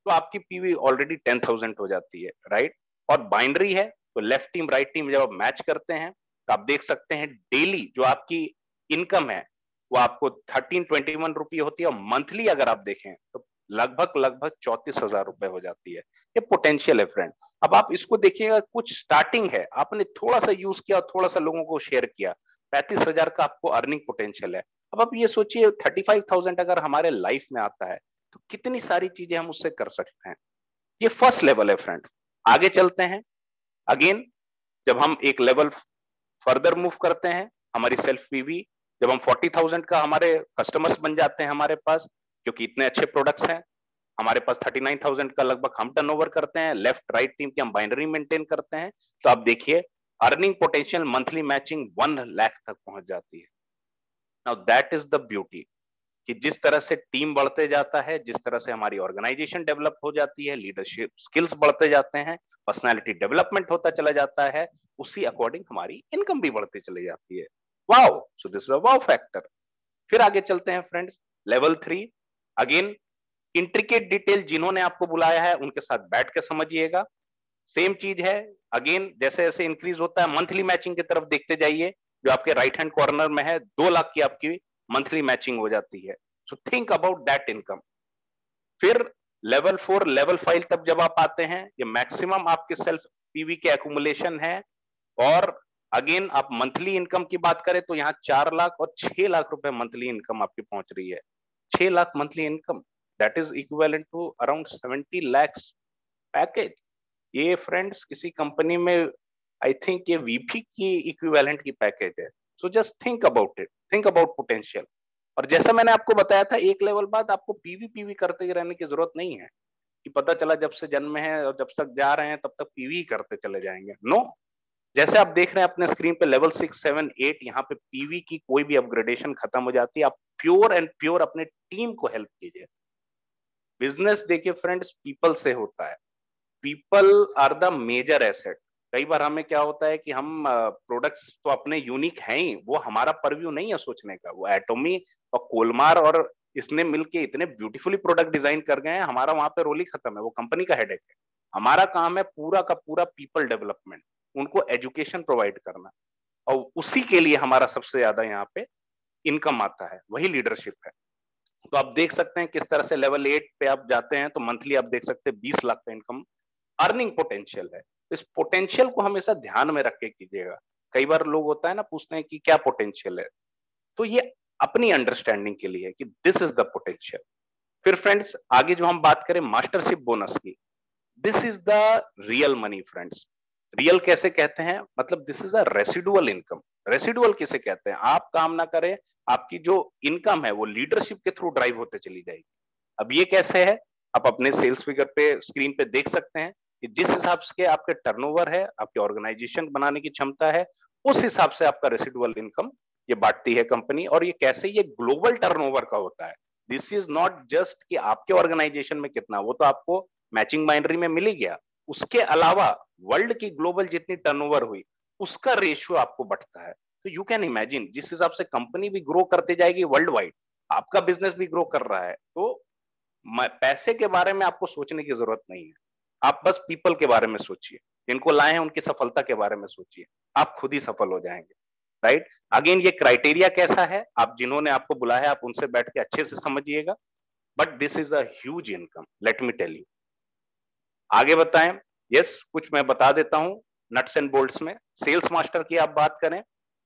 तो आपकी पीवी ऑलरेडी 10,000 हो जाती है, राइट। और बाइनरी है तो लेफ्ट टीम राइट टीम जब आप मैच करते हैं तो आप देख सकते हैं डेली जो आपकी इनकम है वो आपको 1321 रुपये होती है, और मंथली अगर आप देखें तो लगभग 34,000 रुपए हो जाती है। ये पोटेंशियल है फ्रेंड। अब आप इसको देखिएगा, कुछ स्टार्टिंग है, आपने थोड़ा सा यूज किया, थोड़ा सा लोगों को शेयर किया, 35,000 का आपको अर्निंग पोटेंशियल है। अब आप ये सोचिए 35,000 अगर हमारे लाइफ में आता है तो कितनी सारी चीजें हम उससे कर सकते हैं। ये फर्स्ट लेवल है फ्रेंड। आगे चलते हैं। अगेन जब हम एक लेवल फर्दर मूव करते हैं, हमारी सेल्फ पीवी जब हम 40,000 का हमारे कस्टमर्स बन जाते हैं हमारे पास, क्योंकि इतने अच्छे प्रोडक्ट्स हैं हमारे पास, 39,000 का लगभग हम टर्नओवर करते हैं, लेफ्ट राइट टीम की हम बाइनरी मेंटेन करते हैं, तो आप देखिए earning potential monthly matching 1 lakh तक पहुंच जाती है। Now that is the beauty कि जिस तरह से टीम बढ़ते जाता है, जिस तरह से हमारी ऑर्गेनाइजेशन डेवलप हो जाती है, लीडरशिप स्किल्स बढ़ते जाते हैं, पर्सनालिटी डेवलपमेंट होता चला जाता है, उसी अकॉर्डिंग हमारी इनकम भी बढ़ती चली जाती है। Wow, so this is a wow factor. फिर आगे चलते हैं friends, level 3। Again intricate detail जिन्होंने आपको बुलाया है उनके साथ बैठ के समझिएगा। सेम चीज है, अगेन जैसे जैसे इंक्रीज होता है मंथली मैचिंग की तरफ देखते जाइए, जो आपके राइट हैंड कॉर्नर में है 2 लाख की आपकी मंथली मैचिंग हो जाती है। So think about that income. फिर लेवल 4 लेवल 5 तब जब आप आते हैं, ये मैक्सिमम आपके सेल्फ पीवी के एक्यूमुलेशन है। और अगेन आप मंथली इनकम की बात करें तो यहाँ 4 लाख और 6 लाख रुपए मंथली इनकम आपकी पहुंच रही है। 6 lakh monthly income, that is equivalent to around 70 lakhs package. ये फ्रेंड्स किसी कंपनी में आई थिंक ये वीपी की इक्विवेलेंट की पैकेज है। So just think about it, think about potential. और जैसा मैंने आपको बताया था, एक लेवल बाद आपको पीवी करते ही रहने की जरूरत नहीं है कि पता चला जब से जन्म है और जब तक जा रहे हैं तब तक पीवी करते चले जाएंगे। नो, जैसे आप देख रहे हैं अपने स्क्रीन पे लेवल 6, 7, 8 यहाँ पे पीवी की कोई भी अपग्रेडेशन खत्म हो जाती है। आप प्योर एंड प्योर अपने टीम को हेल्प कीजिए। बिजनेस देखिए फ्रेंड्स पीपल से होता है, people are the major asset. कई बार हमें क्या होता है कि हम प्रोडक्ट्स तो अपने यूनिक हैं ही, वो हमारा परव्यू नहीं है सोचने का। वो एटॉमी और कोलमार और इसने मिलके इतने ब्यूटीफुली प्रोडक्ट डिजाइन कर गए हैं, हमारा वहां पे रोल ही खत्म है, वो कंपनी का हेडेक है। हमारा काम है पूरा का पूरा पीपल डेवलपमेंट, उनको एजुकेशन प्रोवाइड करना, और उसी के लिए हमारा सबसे ज्यादा यहाँ पे इनकम आता है, वही लीडरशिप है। तो आप देख सकते हैं किस तरह से लेवल 8 पे आप जाते हैं तो मंथली आप देख सकते हैं 20 लाख का इनकम अर्निंग पोटेंशियल है। इस पोटेंशियल को हमेशा ध्यान में रख के कीजिएगा। कई बार लोग होता है ना, पूछते हैं कि क्या पोटेंशियल है, तो ये अपनी अंडरस्टैंडिंग के लिए कि दिस इज द पोटेंशियल। फिर फ्रेंड्स आगे जो हम बात करें मास्टरशिप बोनस की, this is the real money friends. Real कैसे कहते हैं, मतलब this is a residual income. Residual किसे कहते हैं, आप काम ना करें, आपकी जो इनकम है वो लीडरशिप के थ्रू ड्राइव होते चली जाएगी। अब ये कैसे है, आप अपने सेल्स फिगर पे स्क्रीन पे देख सकते हैं कि जिस हिसाब से आपके टर्नओवर है, आपके ऑर्गेनाइजेशन बनाने की क्षमता है, उस हिसाब से आपका रेसिडुअल इनकम ये बांटती है कंपनी। और ये कैसे, ये ग्लोबल टर्नओवर का होता है। दिस इज नॉट जस्ट कि आपके ऑर्गेनाइजेशन में कितना, वो तो आपको मैचिंग बाइनरी में मिल ही गया, उसके अलावा वर्ल्ड की ग्लोबल जितनी टर्नओवर हुई उसका रेशियो आपको बढ़ता है। तो यू कैन इमेजिन जिस हिसाब से कंपनी भी ग्रो करते जाएगी वर्ल्ड वाइड, आपका बिजनेस भी ग्रो कर रहा है, तो पैसे के बारे में आपको सोचने की जरूरत नहीं है। आप बस पीपल के बारे में सोचिए, जिनको लाए हैं उनकी सफलता के बारे में सोचिए, आप खुद ही सफल हो जाएंगे, राइट। अगेन ये क्राइटेरिया कैसा है, आप जिन्होंने आपको बुलाया है आप उनसे बैठ के अच्छे से समझिएगा। But this is a huge income, let me tell you. आगे बताएं, यस कुछ मैं बता देता हूं नट्स एंड बोल्ट्स में। सेल्स मास्टर की आप बात करें,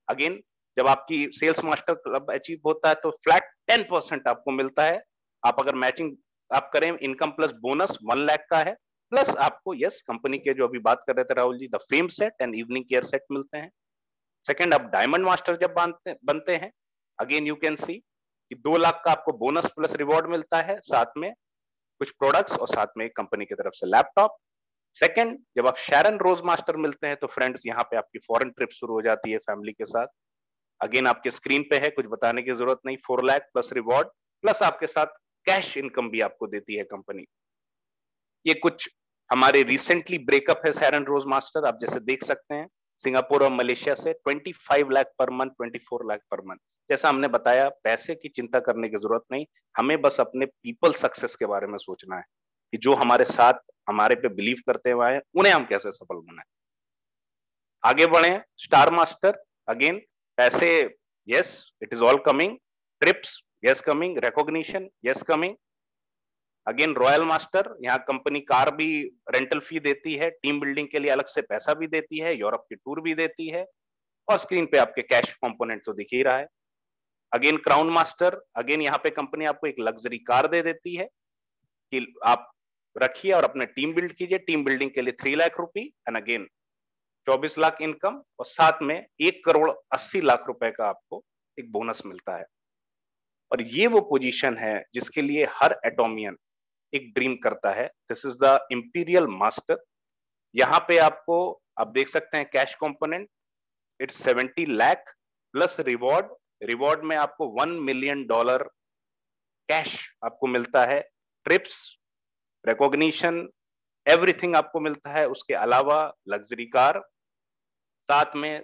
अगेन जब आपकी सेल्स मास्टर क्लब अचीव होता है तो फ्लैट 10% आपको मिलता है। आप अगर मैचिंग आप करें, इनकम प्लस बोनस 1 लाख का है, प्लस आपको यस कंपनी के जो अभी बात कर रहे थे Rahul ji, the fame set and evening care set मिलते हैं। सेकंड, आप डायमंड मास्टर जब बनते हैं, अगेन यू कैन सी कि 2 लाख का आपको बोनस प्लस रिवॉर्ड मिलता है, साथ में कुछ प्रोडक्ट्स और साथ में कंपनी की तरफ से लैपटॉप। सेकंड, जब आप शैरन रोज मास्टर मिलते हैं तो फ्रेंड्स यहाँ पे आपकी फॉरेन ट्रिप शुरू हो जाती है फैमिली के साथ। अगेन आपके स्क्रीन पे है, कुछ बताने की जरूरत नहीं, 4 लाख प्लस रिवॉर्ड, प्लस आपके साथ कैश इनकम भी आपको देती है कंपनी। ये कुछ हमारे रिसेंटली ब्रेकअप है शैरन रोज मास्टर, आप जैसे देख सकते हैं सिंगापुर और मलेशिया से 25 lakh per month, 24 lakh per month. जैसा हमने बताया, पैसे की चिंता करने की जरूरत नहीं, हमें बस अपने पीपल सक्सेस के बारे में सोचना है कि जो हमारे साथ हमारे पे बिलीव करते हुए आए उन्हें हम कैसे सफल बनाएं। आगे बढ़े। स्टार मास्टर, अगेन पैसे, yes it is all coming. Trips, yes coming. Recognition, yes coming. Again royal master, यहाँ कंपनी कार भी रेंटल फी देती है, टीम बिल्डिंग के लिए अलग से पैसा भी देती है, यूरोप की टूर भी देती है, और स्क्रीन पे आपके कैश कंपोनेंट तो दिख ही रहा है। अगेन क्राउन मास्टर, अगेन यहाँ पे कंपनी आपको एक लग्जरी कार दे देती है कि आप रखिए और अपने टीम बिल्ड कीजिए। टीम बिल्डिंग के लिए 3 लाख रुपए एंड अगेन 24 लाख इनकम, और साथ में 1,80,00,000 रुपए का आपको एक बोनस मिलता है। और ये वो पोजीशन है जिसके लिए हर एटोमियन एक ड्रीम करता है। This is the imperial master. यहाँ पे आपको आप देख सकते हैं cash component, it's 70 lakh plus reward. Reward में आपको $1 मिलियन कैश आपको मिलता है। ट्रिप्स, रिकॉग्निशन, एवरीथिंग आपको मिलता है। उसके अलावा लग्जरी कार, साथ में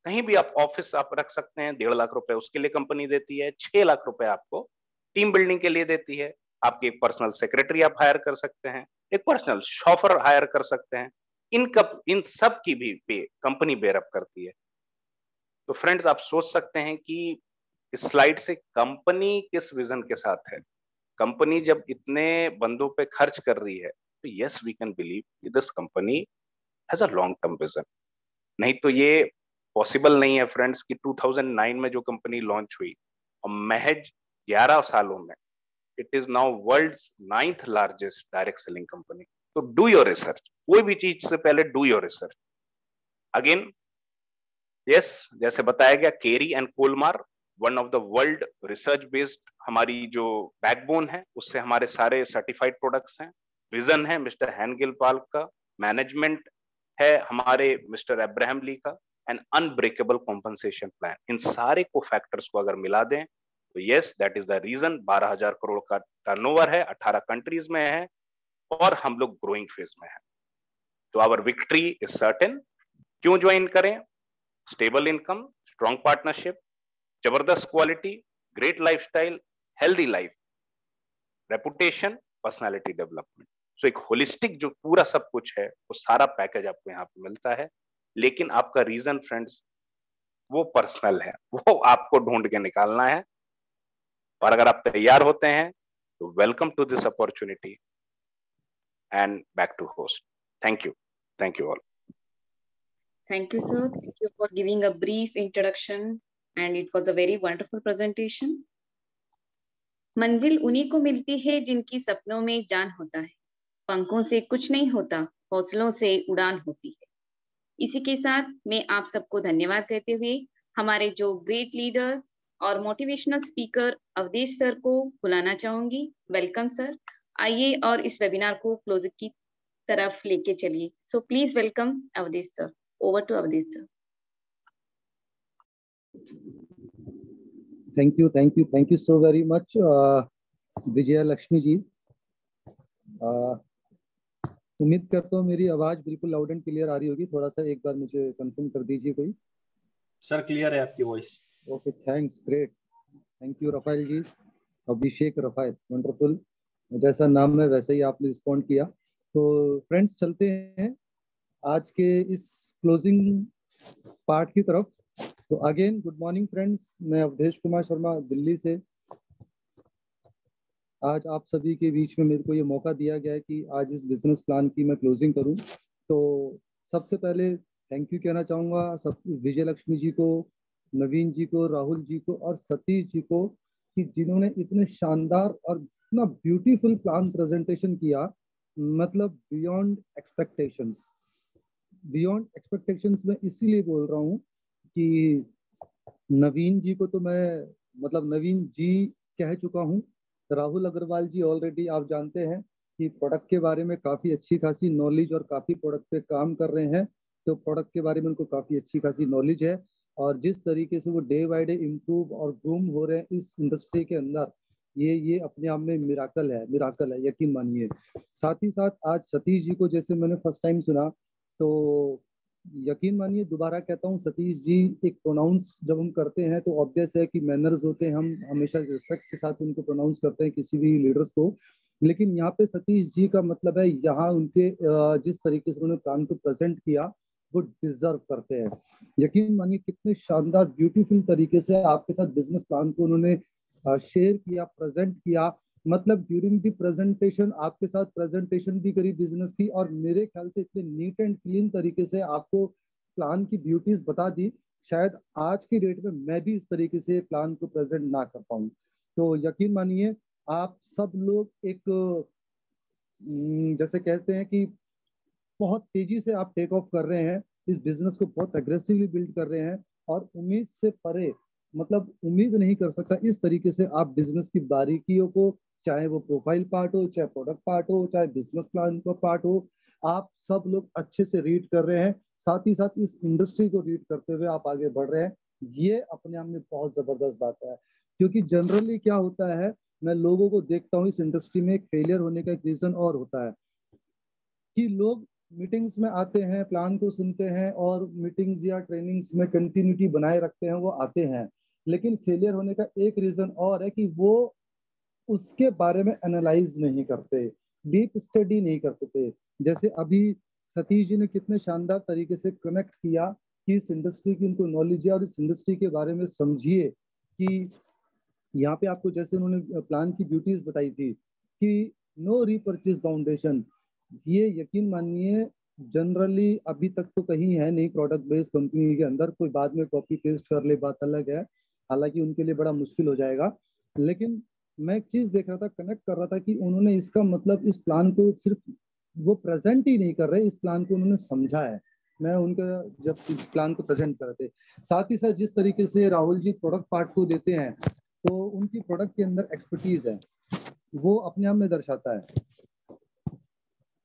कहीं भी आप ऑफिस आप रख सकते हैं, 1.5 लाख रुपए उसके लिए कंपनी देती है। 6 लाख रुपए आपको टीम बिल्डिंग के लिए देती है। आपकी एक पर्सनल सेक्रेटरी आप हायर कर सकते हैं, एक पर्सनल शॉफर हायर कर सकते हैं। इन सब की भी पे कंपनी बेयरअप करती है। तो फ्रेंड्स, आप सोच सकते हैं कि इस स्लाइड से कंपनी किस विजन के साथ है। कंपनी जब इतने बंदों पे खर्च कर रही है तो yes we can believe this company has a long term vision. नहीं तो ये पॉसिबल नहीं है फ्रेंड्स कि 2009 में जो कंपनी लॉन्च हुई और महज 11 सालों में it is now world's 9th largest direct selling company. तो डू योर रिसर्च, कोई भी चीज से पहले do your research. Again yes, जैसे बताया गया, Kerry and Kolmar one of the world research based हमारी जो बैकबोन है, उससे हमारे सारे सर्टिफाइड प्रोडक्ट्स हैं। विजन है मिस्टर हैनगिल पाल का, मैनेजमेंट है हमारे मिस्टर अब्राहम ली का, एंड अनब्रेकेबल कॉम्पनसेशन प्लान। इन सारे को फैक्टर्स को अगर मिला दें तो yes that is the reason 12,000 crore का टर्नओवर है, 18 कंट्रीज में है और हम लोग ग्रोइंग फेज में है। तो आवर विक्ट्री इज सर्टेन। क्यों ज्वाइन करें? स्टेबल इनकम, स्ट्रॉन्ग पार्टनरशिप, जबरदस्त quality, great lifestyle, healthy life, reputation, personality development. So एक होलिस्टिक जो पूरा सब कुछ है वो सारा पैकेज आपको यहाँ पे मिलता है। लेकिन आपका रीजन फ्रेंड्स वो पर्सनल है, वो आपको ढूंढ के निकालना है। और अगर आप तैयार होते हैं तो welcome to this opportunity and back to host. Thank you all. Thank you, sir. Thank you for giving a brief introduction, and it was a very wonderful presentation. मंजिल उन्हीं को मिलती है जिनकी सपनों में जान होता है। पंखों से कुछ नहीं होता, हौसलों से उड़ान होती है। इसी के साथ मैं आप सबको धन्यवाद कहते हुए हमारे जो ग्रेट लीडर और मोटिवेशनल स्पीकर अवधेश सर को बुलाना चाहूंगी। वेलकम सर, आइए और इस वेबिनार को क्लोज की तरफ लेके चलिए। So please welcome Awadhesh sir. Over to Awadhesh sir. Thank you so very much Vijaya Lakshmi ji. उम्मीद करता हूँ मेरी आवाज बिल्कुल लाउड एंड क्लियर आ रही होगी। थोड़ा सा एक बार मुझे कंफर्म कर दीजिए कोई। सर क्लियर है आपकी voice. Okay, thanks, great, thank you रफाइल जी, अभिषेक रफाइल, वंडरफुल। जैसा नाम है वैसे ही आपने रिस्पॉन्ड किया। तो फ्रेंड्स चलते हैं आज के इस क्लोजिंग पार्ट की तरफ। तो अगेन गुड मॉर्निंग फ्रेंड्स, मैं अवधेश कुमार शर्मा दिल्ली से। आज आप सभी के बीच में मेरे को ये मौका दिया गया है कि आज इस बिजनेस प्लान की मैं क्लोजिंग करूं। तो सबसे पहले थैंक यू कहना चाहूँगा सब विजय लक्ष्मी जी को, नवीन जी को, राहुल जी को और सतीश जी को कि जिन्होंने इतने शानदार और इतना ब्यूटीफुल प्लान प्रेजेंटेशन किया। मतलब बियॉन्ड एक्सपेक्टेशंस में इसीलिए बोल रहा हूँ कि नवीन जी को तो मैं मतलब नवीन जी कह चुका हूँ। राहुल अग्रवाल जी ऑलरेडी आप जानते हैं कि प्रोडक्ट के बारे में काफ़ी अच्छी खासी नॉलेज और काफ़ी प्रोडक्ट पे काम कर रहे हैं। तो प्रोडक्ट के बारे में उनको काफ़ी अच्छी खासी नॉलेज है और जिस तरीके से वो डे बाय डे इम्प्रूव और ग्रूम हो रहे हैं इस इंडस्ट्री के अंदर, ये अपने आप में मिराकल है, यकीन मानिए। साथ ही साथ आज सतीश जी को जैसे मैंने फर्स्ट टाइम सुना तो यकीन मानिए, दोबारा कहता हूँ सतीश जी, एक प्रोनाउंस जब हम करते हैं तो ऑब्वियस है कि मैनर्स होते हैं, हम हमेशा रिस्पेक्ट के साथ उनको प्रोनाउंस करते हैं किसी भी लीडर्स को। लेकिन यहाँ पे सतीश जी का मतलब है, यहाँ उनके जिस तरीके से उन्होंने प्लान को प्रेजेंट किया वो डिजर्व करते हैं। यकीन मानिए कितने शानदार ब्यूटीफुल तरीके से आपके साथ बिजनेस प्लान को उन्होंने शेयर किया, प्रेजेंट किया। मतलब ड्यूरिंग दी प्रेजेंटेशन आपके साथ प्रेजेंटेशन भी करी बिजनेस की, और मेरे ख्याल से इतने नीट एंड क्लीन तरीके से आपको प्लान की ब्यूटीज बता दी। शायद आज की डेट में मैं भी इस तरीके से प्लान को प्रेजेंट ना कर पाऊँ। तो यकीन मानिए आप सब लोग एक जैसे कहते हैं कि बहुत तेजी से आप टेक ऑफ कर रहे हैं, इस बिजनेस को बहुत एग्रेसिवली बिल्ड कर रहे हैं, और उम्मीद से परे, मतलब उम्मीद नहीं कर सकता इस तरीके से आप बिजनेस की बारीकियों को, चाहे वो प्रोफाइल पार्ट हो, चाहे प्रोडक्ट पार्ट हो, चाहे बिजनेस प्लान का पार्ट हो, आप सब लोग अच्छे से रीड कर रहे हैं। साथ ही साथ इस इंडस्ट्री को रीड करते हुए आप आगे बढ़ रहे हैं। ये अपने आप में बहुत जबरदस्त बात है, क्योंकि जनरली क्या होता है, मैं लोगों को देखता हूँ इस इंडस्ट्री में फेलियर होने का एक रीजन और होता है कि लोग मीटिंग्स में आते हैं, प्लान को सुनते हैं, और मीटिंग्स या ट्रेनिंग्स में कंटिन्यूटी बनाए रखते हैं, वो आते हैं। लेकिन फेलियर होने का एक रीजन और है कि वो उसके बारे में एनालाइज नहीं करते, डीप स्टडी नहीं करते थे। जैसे अभी सतीश जी ने कितने शानदार तरीके से कनेक्ट किया कि इस इंडस्ट्री की उनको नॉलेज है, और इस इंडस्ट्री के बारे में समझिए कि यहाँ पे आपको जैसे उन्होंने प्लान की ब्यूटीज बताई थी कि नो रीपर्चेज फाउंडेशन, ये यकीन मानिए जनरली अभी तक तो कहीं है नहीं प्रोडक्ट बेस्ड कंपनी के अंदर। कोई बाद में कॉपी पेस्ट कर ले बात अलग है, हालांकि उनके लिए बड़ा मुश्किल हो जाएगा। लेकिन मैं एक चीज देख रहा था, कनेक्ट कर रहा था कि उन्होंने इसका मतलब इस प्लान को सिर्फ वो प्रेजेंट ही नहीं कर रहे, इस प्लान को उन्होंने समझा है। मैं उनका जब प्लान को प्रेजेंट कर रहे थे, साथ ही साथ जिस तरीके से राहुल जी प्रोडक्ट पार्ट को देते हैं, तो उनकी प्रोडक्ट के अंदर एक्सपर्टीज है, वो अपने आप में दर्शाता है।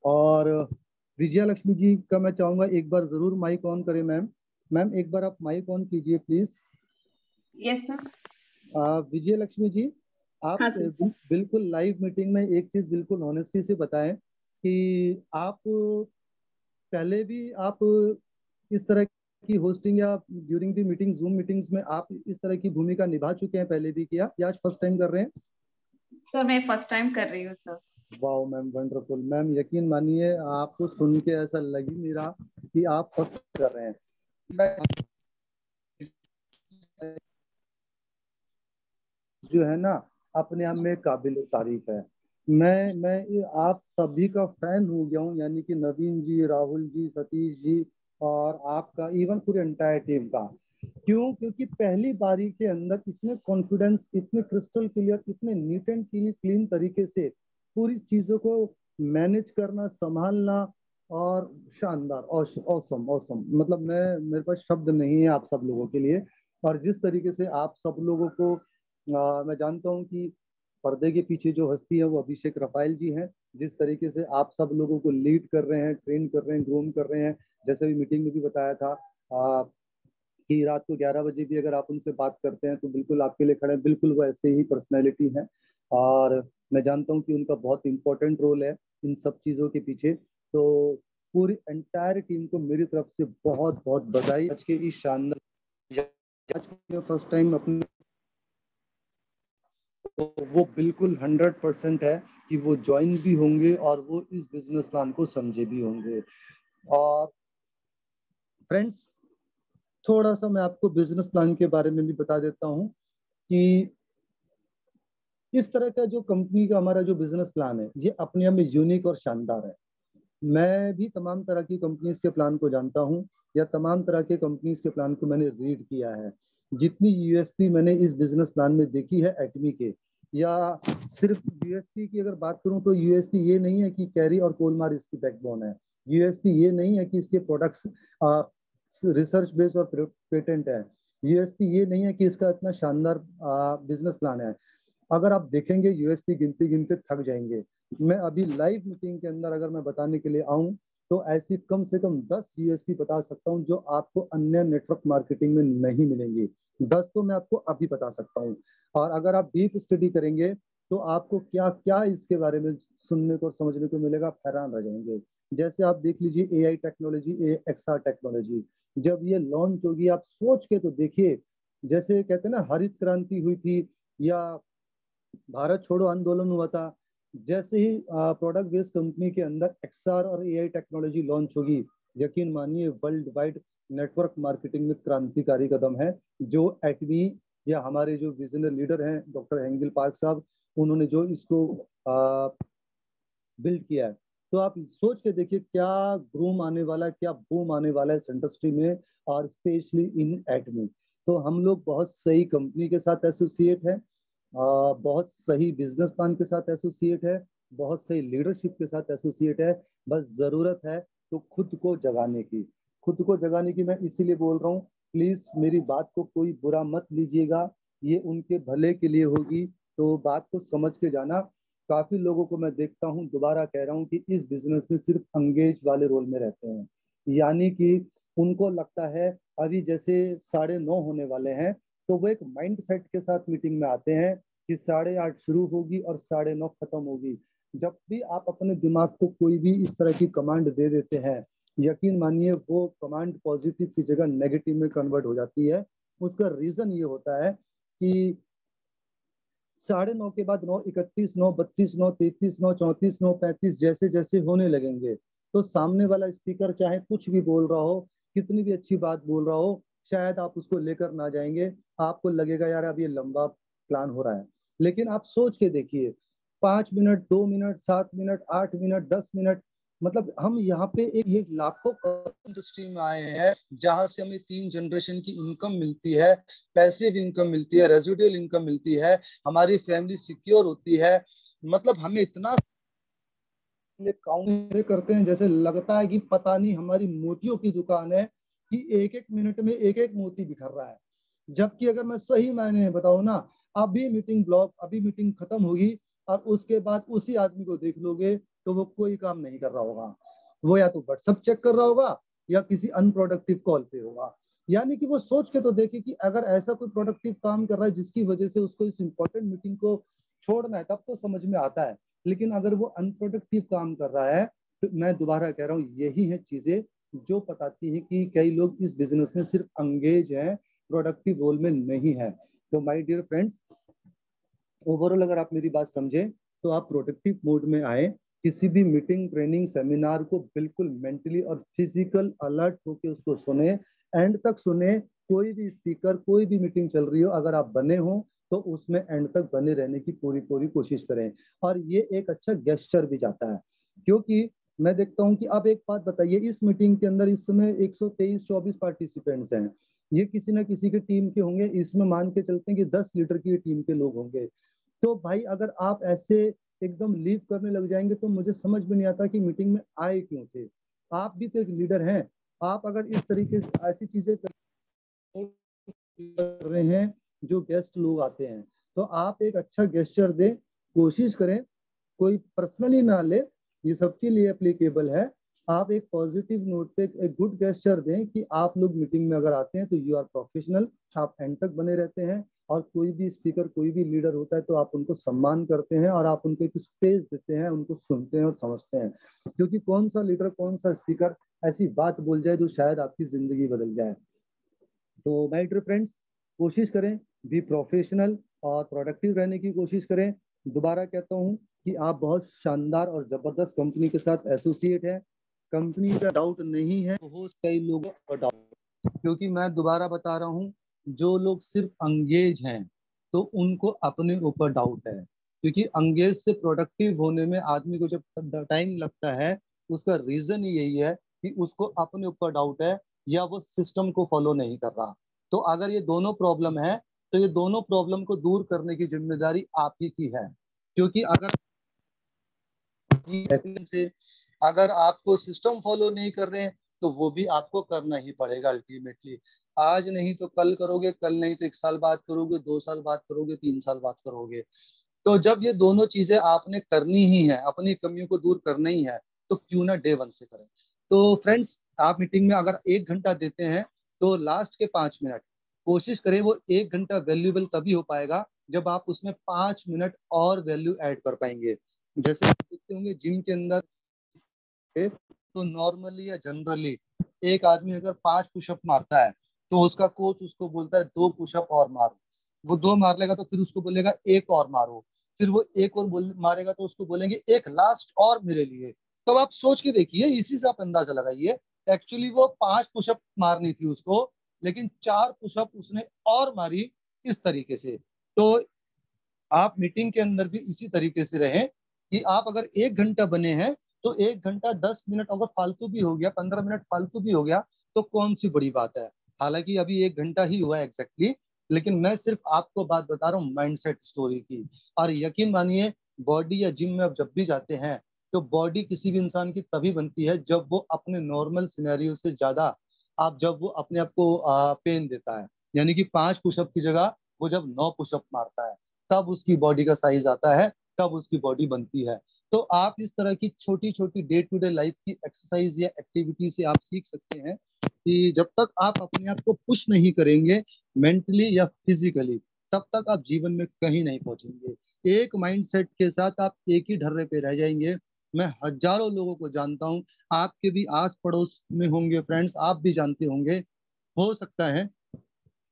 और विजया लक्ष्मी जी का मैं चाहूंगा एक बार जरूर माइक ऑन करें। मैम, मैम एक बार आप माइक ऑन कीजिए please. Yes sir. Vijay Lakshmi ji, आप हाँ सर। बिल्कुल लाइव मीटिंग में एक चीज बिल्कुल ऑनेस्टी से बताएं कि आप पहले भी आप इस तरह की होस्टिंग या during the meeting, zoom meetings में आप इस तरह की भूमिका निभा चुके हैं पहले भी, किया या आज फर्स्ट टाइम कर रहे हैं? सर मैं फर्स्ट टाइम कर रही हूँ sir. Wow ma'am, wonderful ma'am. यकीन मानिए आपको सुन के ऐसा लग ही नहीं रहा कि आप फर्स्ट कर रहे हैं। जो है ना, अपने आप में काबिल तारीफ है। मैं आप सभी का फैन हो गया हूँ, यानी कि नवीन जी, राहुल जी, सतीश जी, और आपका इवन पूरे एंटायर टीम का। क्यों? क्योंकि पहली बारी के अंदर इतने कॉन्फिडेंस, इतने क्रिस्टल क्लियर, इतने नीट एंड क्लीन तरीके से पूरी चीजों को मैनेज करना, संभालना, और शानदार, ऑसम ऑसम। मतलब मेरे पास शब्द नहीं है आप सब लोगों के लिए। और जिस तरीके से आप सब लोगों को मैं जानता हूं कि पर्दे के पीछे जो हस्ती है वो अभिषेक रफाइल जी हैं। जिस तरीके से आप सब लोगों को लीड कर रहे हैं, ट्रेन कर रहे हैं, ग्रूम कर रहे हैं, जैसे भी मीटिंग में भी बताया था कि रात को 11 बजे भी अगर आप उनसे बात करते हैं तो बिल्कुल आपके लिए खड़े हैं, बिल्कुल वो ऐसे ही पर्सनैलिटी है। और मैं जानता हूँ कि उनका बहुत इंपॉर्टेंट रोल है इन सब चीज़ों के पीछे। तो पूरी एंटायर टीम को मेरी तरफ से बहुत बहुत बधाई आज के इस शानदार, आज के फर्स्ट टाइम अपने, तो वो बिल्कुल 100% है कि वो ज्वाइन भी होंगे और वो इस बिजनेस प्लान को समझे भी होंगे। और फ्रेंड्स, थोड़ा सा मैं आपको बिजनेस प्लान के बारे में भी बता देता हूं कि इस तरह का जो कंपनी का हमारा जो बिजनेस प्लान है, ये अपने आप में यूनिक और शानदार है। मैं भी तमाम तरह की कंपनीज के प्लान को जानता हूं, या तमाम तरह के कंपनीज के प्लान को मैंने रीड किया है। जितनी यूएसपी मैंने इस बिजनेस प्लान में देखी है एटमी के, या सिर्फ यूएसपी की अगर बात करूं तो यूएसपी ये नहीं है कि कैरी और कोलमार इसकी बैकबोन है। यूएसपी ये नहीं है कि इसके प्रोडक्ट्स रिसर्च बेस्ड और पेटेंट है। यूएसपी ये नहीं है कि इसका इतना शानदार बिजनेस प्लान है। अगर आप देखेंगे यूएसपी गिनते गिनते थक जाएंगे। मैं अभी लाइव मीटिंग के अंदर अगर मैं बताने के लिए आऊं तो ऐसी कम से कम 10 यूएसपी बता सकता हूं जो आपको अन्य नेटवर्क मार्केटिंग में नहीं मिलेंगी। 10 तो मैं आपको अभी बता सकता हूं। और अगर आप डीप स्टडी करेंगे तो आपको क्या क्या इसके बारे में सुनने को और समझने को मिलेगा, आप हैरान रह जाएंगे। जैसे आप देख लीजिए AI टेक्नोलॉजी, XR टेक्नोलॉजी, जब ये लॉन्च होगी आप सोच के तो देखिए। जैसे कहते हैं ना हरित क्रांति हुई थी या भारत छोड़ो आंदोलन हुआ था, जैसे ही प्रोडक्ट बेस्ड कंपनी के अंदर XR और AI टेक्नोलॉजी लॉन्च होगी, यकीन मानिए वर्ल्ड वाइड नेटवर्क मार्केटिंग में क्रांतिकारी कदम है जो एटमी या हमारे जो विजनरी लीडर हैं डॉक्टर हेंगिल पार्क साहब, उन्होंने जो इसको बिल्ड किया है। तो आप सोच के देखिए क्या ग्रूम आने वाला है, क्या बूम आने वाला है इस इंडस्ट्री में, और स्पेशली इन एटमी। तो हम लोग बहुत सही कंपनी के साथ एसोसिएट है, बहुत सही बिजनेस प्लान के साथ एसोसिएट है, बहुत सही लीडरशिप के साथ एसोसिएट है। बस जरूरत है तो खुद को जगाने की, खुद को जगाने की। मैं इसीलिए बोल रहा हूँ, प्लीज मेरी बात को कोई बुरा मत लीजिएगा, ये उनके भले के लिए होगी, तो बात को समझ के जाना। काफी लोगों को मैं देखता हूँ, दोबारा कह रहा हूँ, कि इस बिजनेस में सिर्फ अंगेज वाले रोल में रहते हैं, यानी कि उनको लगता है अभी जैसे 9:30 होने वाले हैं, तो वो एक माइंड सेट के साथ मीटिंग में आते हैं कि 8:30 शुरू होगी और 9:30 खत्म होगी। जब भी आप अपने दिमाग को कोई भी इस तरह की कमांड दे देते हैं, यकीन मानिए वो कमांड पॉजिटिव की जगह नेगेटिव में कन्वर्ट हो जाती है। उसका रीजन ये होता है कि 9:30 के बाद 9:31, 9:32, 9:33, 9:34, 9:35 जैसे जैसे होने लगेंगे, तो सामने वाला स्पीकर चाहे कुछ भी बोल रहा हो, कितनी भी अच्छी बात बोल रहा हो, शायद आप उसको लेकर ना जाएंगे, आपको लगेगा यार अब ये लंबा प्लान हो रहा है। लेकिन आप सोच के देखिए, 5 minute, 2 minute, 7 minute, 8 minute, 10 minute, मतलब हम यहाँ पे एक ये लाखों इंडस्ट्री में आए हैं जहां से हमें 3 जनरेशन की इनकम मिलती है, पैसिव इनकम मिलती है, रेजिडुअल इनकम मिलती है, हमारी फैमिली सिक्योर होती है। मतलब हमें इतना काउंट करते हैं जैसे लगता है कि पता नहीं हमारी मोतियों की दुकान है, कि एक एक मिनट में एक एक मोती बिखर रहा है। जबकि अगर मैं सही मायने बताऊं ना, अभी मीटिंग ब्लॉक, अभी मीटिंग खत्म होगी और उसके बाद उसी आदमी को देख लोगे तो वो कोई काम नहीं कर रहा होगा, वो या तो व्हाट्सएप चेक कर रहा होगा या किसी अनप्रोडक्टिव कॉल पे होगा। यानी कि वो सोच के तो देखे कि अगर ऐसा कोई प्रोडक्टिव काम कर रहा है जिसकी वजह से उसको इस इंपॉर्टेंट मीटिंग को छोड़ना है, तब तो समझ में आता है। लेकिन अगर वो अनप्रोडक्टिव काम कर रहा है, तो मैं दोबारा कह रहा हूँ, यही है चीजें जो बताती है कि कई लोग इस बिजनेस में सिर्फ अंगेज हैं, प्रोडक्टिव रोल में नहीं है। तो माय डियर फ्रेंड्स, ओवरऑल अगर आप मेरी बात समझें तो आप प्रोडक्टिव मोड में आए, किसी भी मीटिंग, ट्रेनिंग, सेमिनार को बिल्कुल मेंटली और फिजिकल अलर्ट होकर उसको सुने, एंड तक सुने। कोई भी स्पीकर, कोई भी मीटिंग चल रही हो, अगर आप बने हो तो उसमें एंड तक बने रहने की पूरी पूरी कोशिश करें। और ये एक अच्छा गेस्चर भी जाता है, क्योंकि मैं देखता हूं कि आप एक बात बताइए, इस मीटिंग के अंदर इस समय 123-24 पार्टिसिपेंट्स हैं, ये किसी न किसी की टीम के होंगे, इसमें मान के चलते हैं कि 10 लीडर की टीम के लोग होंगे। तो भाई अगर आप ऐसे एकदम लीव करने लग जाएंगे तो मुझे समझ में नहीं आता कि मीटिंग में आए क्यों थे। आप भी तो एक लीडर हैं, आप अगर इस तरीके से ऐसी चीजें कर रहे हैं जो गेस्ट लोग आते हैं, तो आप एक अच्छा गेस्चर दें, कोशिश करें, कोई पर्सनली ना ले, ये सबके लिए एप्लीकेबल है। आप एक पॉजिटिव नोट पे एक गुड गेस्चर दें कि आप लोग मीटिंग में अगर आते हैं तो यू आर प्रोफेशनल, आप एंड तक बने रहते हैं, और कोई भी स्पीकर, कोई भी लीडर होता है तो आप उनको सम्मान करते हैं और आप उनको एक स्पेस देते हैं, उनको सुनते हैं और समझते हैं। क्योंकि कौन सा लीडर, कौन सा स्पीकर ऐसी बात बोल जाए जो शायद आपकी जिंदगी बदल जाए। तो माय डियर फ्रेंड्स, कोशिश करें बी प्रोफेशनल और प्रोडक्टिव रहने की कोशिश करें। दोबारा कहता हूं कि आप बहुत शानदार और जबरदस्त कंपनी के साथ एसोसिएट हैं, कंपनी का डाउट नहीं है, बहुत कई लोगों का डाउट, क्योंकि मैं दोबारा बता रहा हूं, जो लोग सिर्फ अंगेज हैं तो उनको अपने ऊपर डाउट है, क्योंकि अंगेज से प्रोडक्टिव होने में आदमी को जब टाइम लगता है, उसका रीजन ही यही है कि उसको अपने ऊपर डाउट है या वो सिस्टम को फॉलो नहीं कर रहा। तो अगर ये दोनों प्रॉब्लम है तो ये दोनों प्रॉब्लम को दूर करने की जिम्मेदारी आप ही की है, क्योंकि अगर आपको सिस्टम फॉलो नहीं कर रहे हैं तो वो भी आपको करना ही पड़ेगा अल्टीमेटली। आज नहीं तो कल करोगे, कल नहीं तो 1 साल बाद करोगे, 2 साल बाद करोगे, 3 साल बाद करोगे। तो जब ये दोनों चीजें आपने करनी ही है, अपनी कमियों को दूर करना ही है, तो क्यों ना डे 1 से करें। तो फ्रेंड्स, आप मीटिंग में अगर 1 घंटा देते हैं तो लास्ट के 5 मिनट कोशिश करें, वो 1 घंटा वैल्यूएबल तभी हो पाएगा जब आप उसमें 5 मिनट और वैल्यू ऐड कर पाएंगे। जैसे आप देखते होंगे जिम के अंदर तो नॉर्मली या जनरली एक आदमी अगर 5 पुशअप मारता है तो उसका कोच उसको बोलता है 2 पुशअप और मारो। वो 2 मार लेगा तो फिर उसको बोलेगा 1 और मारो। फिर वो 1 और मारेगा तो उसको बोलेंगे 1 लास्ट और मेरे लिए। तो आप सोच के देखिए, इसी से आप अंदाजा लगाइए। एक्चुअली वो 5 पुशअप मारनी थी उसको, लेकिन 4 पुशअप उसने और मारी इस तरीके से। तो आप मीटिंग के अंदर भी इसी तरीके से रहें कि आप अगर 1 घंटा बने हैं तो 1 घंटा 10 मिनट अगर फालतू भी हो गया, 15 मिनट फालतू भी हो गया तो कौन सी बड़ी बात है। हालांकि अभी 1 घंटा ही हुआ है एग्जैक्टली, लेकिन मैं सिर्फ आपको बात बता रहा हूँ माइंडसेट स्टोरी की। और यकीन मानिए, बॉडी या जिम में आप जब भी जाते हैं तो बॉडी किसी भी इंसान की तभी बनती है जब वो अपने नॉर्मल सिनेरियो से ज्यादा जब वो अपने आप को पेन देता है। यानी कि 5 पुशअप की जगह वो जब 9 पुशअप मारता है, तब उसकी बॉडी का साइज आता है, तब उसकी बॉडी बनती है। तो आप इस तरह की छोटी छोटी डे टू डे लाइफ की एक्सरसाइज या एक्टिविटी से आप सीख सकते हैं कि जब तक आप अपने आप को पुश नहीं करेंगे मेंटली या फिजिकली, तब तक आप जीवन में कहीं नहीं पहुंचेंगे। एक माइंडसेट के साथ आप एक ही ढर्रे पे रह जाएंगे। मैं हजारों लोगों को जानता हूं, आपके भी आस पड़ोस में होंगे फ्रेंड्स, आप भी जानते होंगे। हो सकता है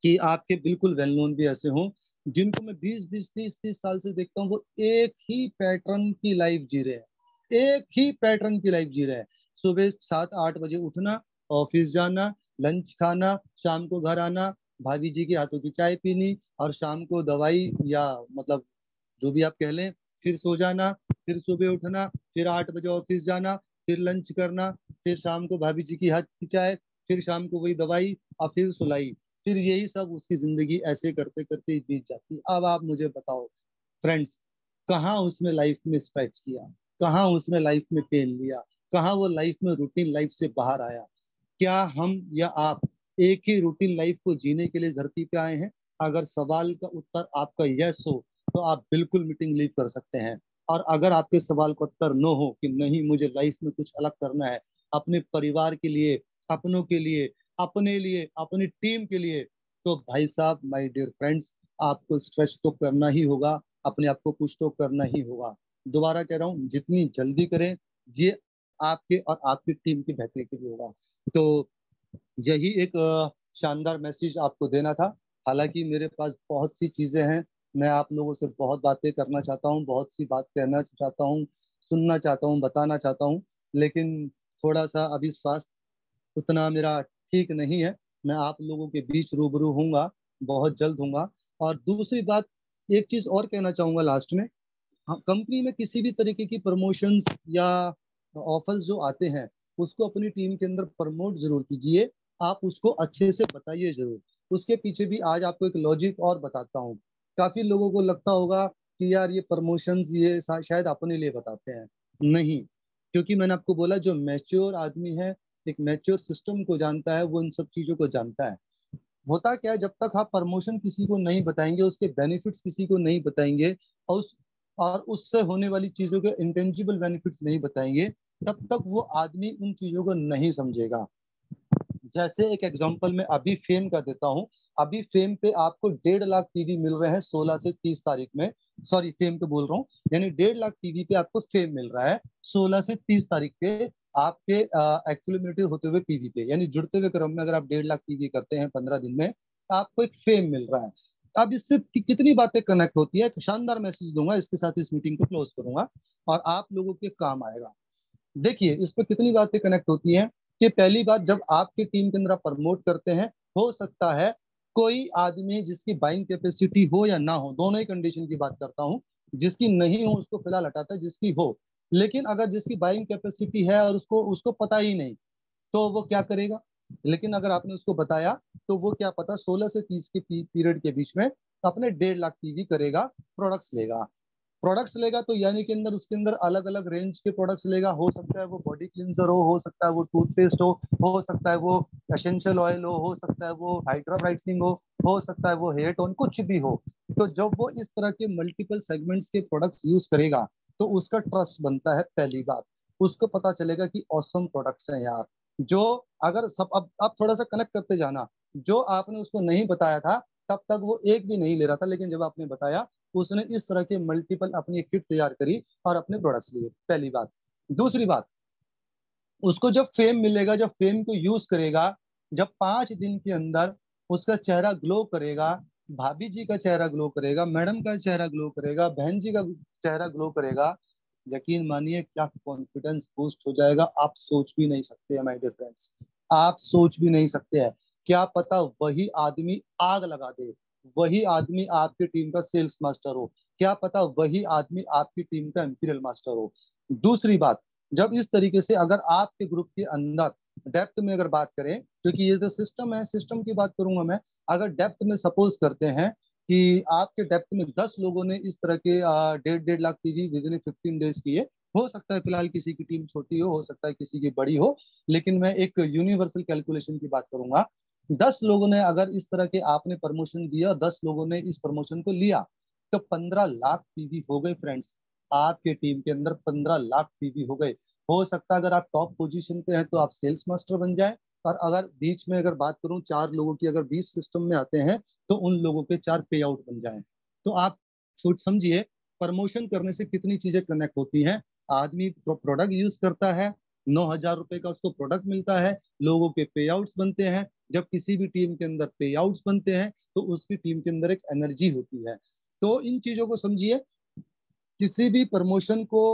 कि आपके बिल्कुल वेल नोन भी ऐसे हों जिनको मैं 20-20, 30-30 साल से देखता हूँ, वो एक ही पैटर्न की लाइफ जी रहे हैं, एक ही पैटर्न की लाइफ जी रहे हैं। सुबह 7-8 बजे उठना, ऑफिस जाना, लंच खाना, शाम को घर आना, भाभी जी के हाथों की चाय पीनी, और शाम को दवाई या मतलब जो भी आप कह लें, फिर सो जाना, फिर सुबह उठना, फिर 8 बजे ऑफिस जाना, फिर लंच करना, फिर शाम को भाभी जी की हाथ की चाय, फिर शाम को वही दवाई और फिर सुलाई। फिर यही सब उसकी जिंदगी ऐसे करते करते बीत जाती। अब आप मुझे बताओ फ्रेंड्स, कहाँ उसने लाइफ में स्ट्रेच किया, कहाँ उसने लाइफ में पेन लिया, कहाँ वो लाइफ में रूटीन लाइफ से बाहर आया। क्या हम या आप एक ही रूटीन लाइफ को जीने के लिए धरती पे आए हैं? अगर सवाल का उत्तर आपका यस हो तो आप बिल्कुल मीटिंग लीव कर सकते हैं। और अगर आपके सवाल का उत्तर नो हो कि नहीं मुझे लाइफ में कुछ अलग करना है, अपने परिवार के लिए, अपनों के लिए, अपने लिए, अपनी टीम के लिए, तो भाई साहब, माय डियर फ्रेंड्स, आपको स्ट्रेच तो करना ही होगा, अपने आप को पुश तो करना ही होगा। दोबारा कह रहा हूँ, जितनी जल्दी करें ये आपके और आपकी टीम की बेहतरी के लिए होगा। तो यही एक शानदार मैसेज आपको देना था। हालांकि मेरे पास बहुत सी चीजें हैं, मैं आप लोगों से बहुत बातें करना चाहता हूँ, बहुत सी बात कहना चाहता हूँ, सुनना चाहता हूँ, बताना चाहता हूँ, लेकिन थोड़ा सा अभी स्वास्थ्य उतना मेरा ठीक नहीं है। मैं आप लोगों के बीच रूबरू होऊंगा, बहुत जल्द होऊंगा। और दूसरी बात, एक चीज और कहना चाहूंगा लास्ट में। हाँ, कंपनी में किसी भी तरीके की प्रमोशंस या ऑफर्स जो आते हैं उसको अपनी टीम के अंदर प्रमोट जरूर कीजिए। आप उसको अच्छे से बताइए जरूर। उसके पीछे भी आज आपको एक लॉजिक और बताता हूँ। काफी लोगों को लगता होगा कि यार ये प्रमोशंस ये शायद अपने लिए बताते हैं। नहीं, क्योंकि मैंने आपको बोला जो मैच्योर आदमी है, एक मैच्योर सिस्टम को जानता है, वो इन सब चीजों को जानता है। होता क्या है, जब तक आप प्रमोशन किसी को नहीं बताएंगे, उसके बेनिफिट्स किसी को नहीं बताएंगे, और उससे होने वाली चीजों के इंटेंजिबल बेनिफिट्स नहीं बताएंगे, तब तक वो आदमी उन चीजों को नहीं समझेगा। जैसे एक एग्जांपल मैं अभी फेम का देता हूँ। अभी फेम पे आपको 1.5 लाख टीवी मिल रहे हैं 16 से 30 तारीख में। सॉरी, फेम पे बोल रहा हूँ, यानी 1.5 लाख टीवी पे आपको फेम मिल रहा है 16 से 30 तारीख पे, आपके एक्यूमुलेटिव होते हुए पीवी पे, यानी जुड़ते हुए क्रम में अगर आप 1.5 लाख टीवी करते हैं 15 दिन में, आपको एक फेम मिल रहा है। अब इससे कितनी बातें कनेक्ट होती है, एक शानदार मैसेज दूंगा, इसके साथ इस मीटिंग को क्लोज करूंगा और आप लोगों के काम आएगा। देखिए इस पर कितनी बातें कनेक्ट होती हैं कि पहली बात, जब आपकी टीम के अंदर आप प्रमोट करते हैं, हो सकता है कोई आदमी जिसकी बाइंग कैपेसिटी हो या ना हो, दोनों ही कंडीशन की बात करता हूं, जिसकी नहीं हो उसको फिलहाल हटाता है, जिसकी हो। लेकिन अगर जिसकी बाइंग कैपेसिटी है और उसको उसको पता ही नहीं, तो वो क्या करेगा? लेकिन अगर आपने उसको बताया तो वो क्या पता 16 से 30 के पीरियड के बीच में अपने 1.5 लाख टीवी करेगा, प्रोडक्ट्स लेगा। प्रोडक्ट्स लेगा तो यानी कि अंदर उसके अंदर अलग अलग रेंज के प्रोडक्ट्स लेगा। हो सकता है वो बॉडी क्लींजर हो सकता है वो टूथपेस्ट हो सकता है वो एसेंशियल ऑयल हो सकता है वो हाइड्रा ब्राइटनिंग हो सकता है वो हेयर टोन, कुछ भी हो। तो जब वो इस तरह के मल्टीपल सेगमेंट्स के प्रोडक्ट्स यूज करेगा तो उसका ट्रस्ट बनता है। पहली बात, उसको पता चलेगा कि ऑसम प्रोडक्ट्स हैं यार। जो अगर सब अब थोड़ा सा कनेक्ट करते जाना, जो आपने उसको नहीं बताया था तब तक वो एक भी नहीं ले रहा था, लेकिन जब आपने बताया उसने इस तरह के मल्टीपल अपनी एक किट तैयार करी और अपने प्रोडक्ट्स लिए। पहली बात। दूसरी बात, उसको जब फेम मिलेगा, जब फेम को यूज करेगा, जब 5 दिन के अंदर उसका चेहरा ग्लो करेगा, भाभी जी का चेहरा ग्लो करेगा, मैडम का चेहरा ग्लो करेगा, बहन जी का चेहरा ग्लो करेगा, यकीन मानिए क्या कॉन्फिडेंस बूस्ट हो जाएगा, आप सोच भी नहीं सकते हैं माय डियर फ्रेंड्स, आप सोच भी नहीं सकते हैं। क्या पता वही आदमी आग लगा दे, वही आदमी आपकी टीम का सेल्स मास्टर हो, क्या पता वही आदमी आपकी टीम का इंपीरियल मास्टर हो। दूसरी बात, जब इस तरीके से अगर आपके ग्रुप के अंदर डेप्थ में अगर बात करें, क्योंकि ये जो सिस्टम है, सिस्टम की बात करूंगा मैं, अगर डेप्थ में सपोज करते हैं कि आपके डेप्थ में 10 लोगों ने इस तरह के 1.5 lakh TV with in 15 days किए, हो सकता है फिलहाल किसी की टीम छोटी हो सकता है किसी की बड़ी हो, लेकिन मैं एक यूनिवर्सल कैलकुलेशन की बात करूंगा। 10 लोगों ने अगर इस तरह के आपने प्रमोशन दिया, 10 लोगों ने इस प्रमोशन को लिया, तो 15 लाख पीवी हो गए फ्रेंड्स, आपके टीम के अंदर 15 लाख पीवी हो गए। हो सकता है अगर आप टॉप पोजीशन पे हैं तो आप सेल्स मास्टर बन जाए, और अगर बीच में अगर बात करूं 4 लोगों की, अगर 20 सिस्टम में आते हैं तो उन लोगों के 4 पे आउट बन जाए। तो आप सोच समझिए प्रमोशन करने से कितनी चीजें कनेक्ट होती हैं। आदमी प्रोडक्ट यूज करता है, 9,000 रुपए का उसको प्रोडक्ट मिलता है, लोगों के पे आउट्स बनते हैं, जब किसी भी टीम के अंदर पे आउट्स बनते हैं तो उसकी टीम के अंदर एक एनर्जी होती है। तो इन चीजों को समझिए, किसी भी प्रमोशन को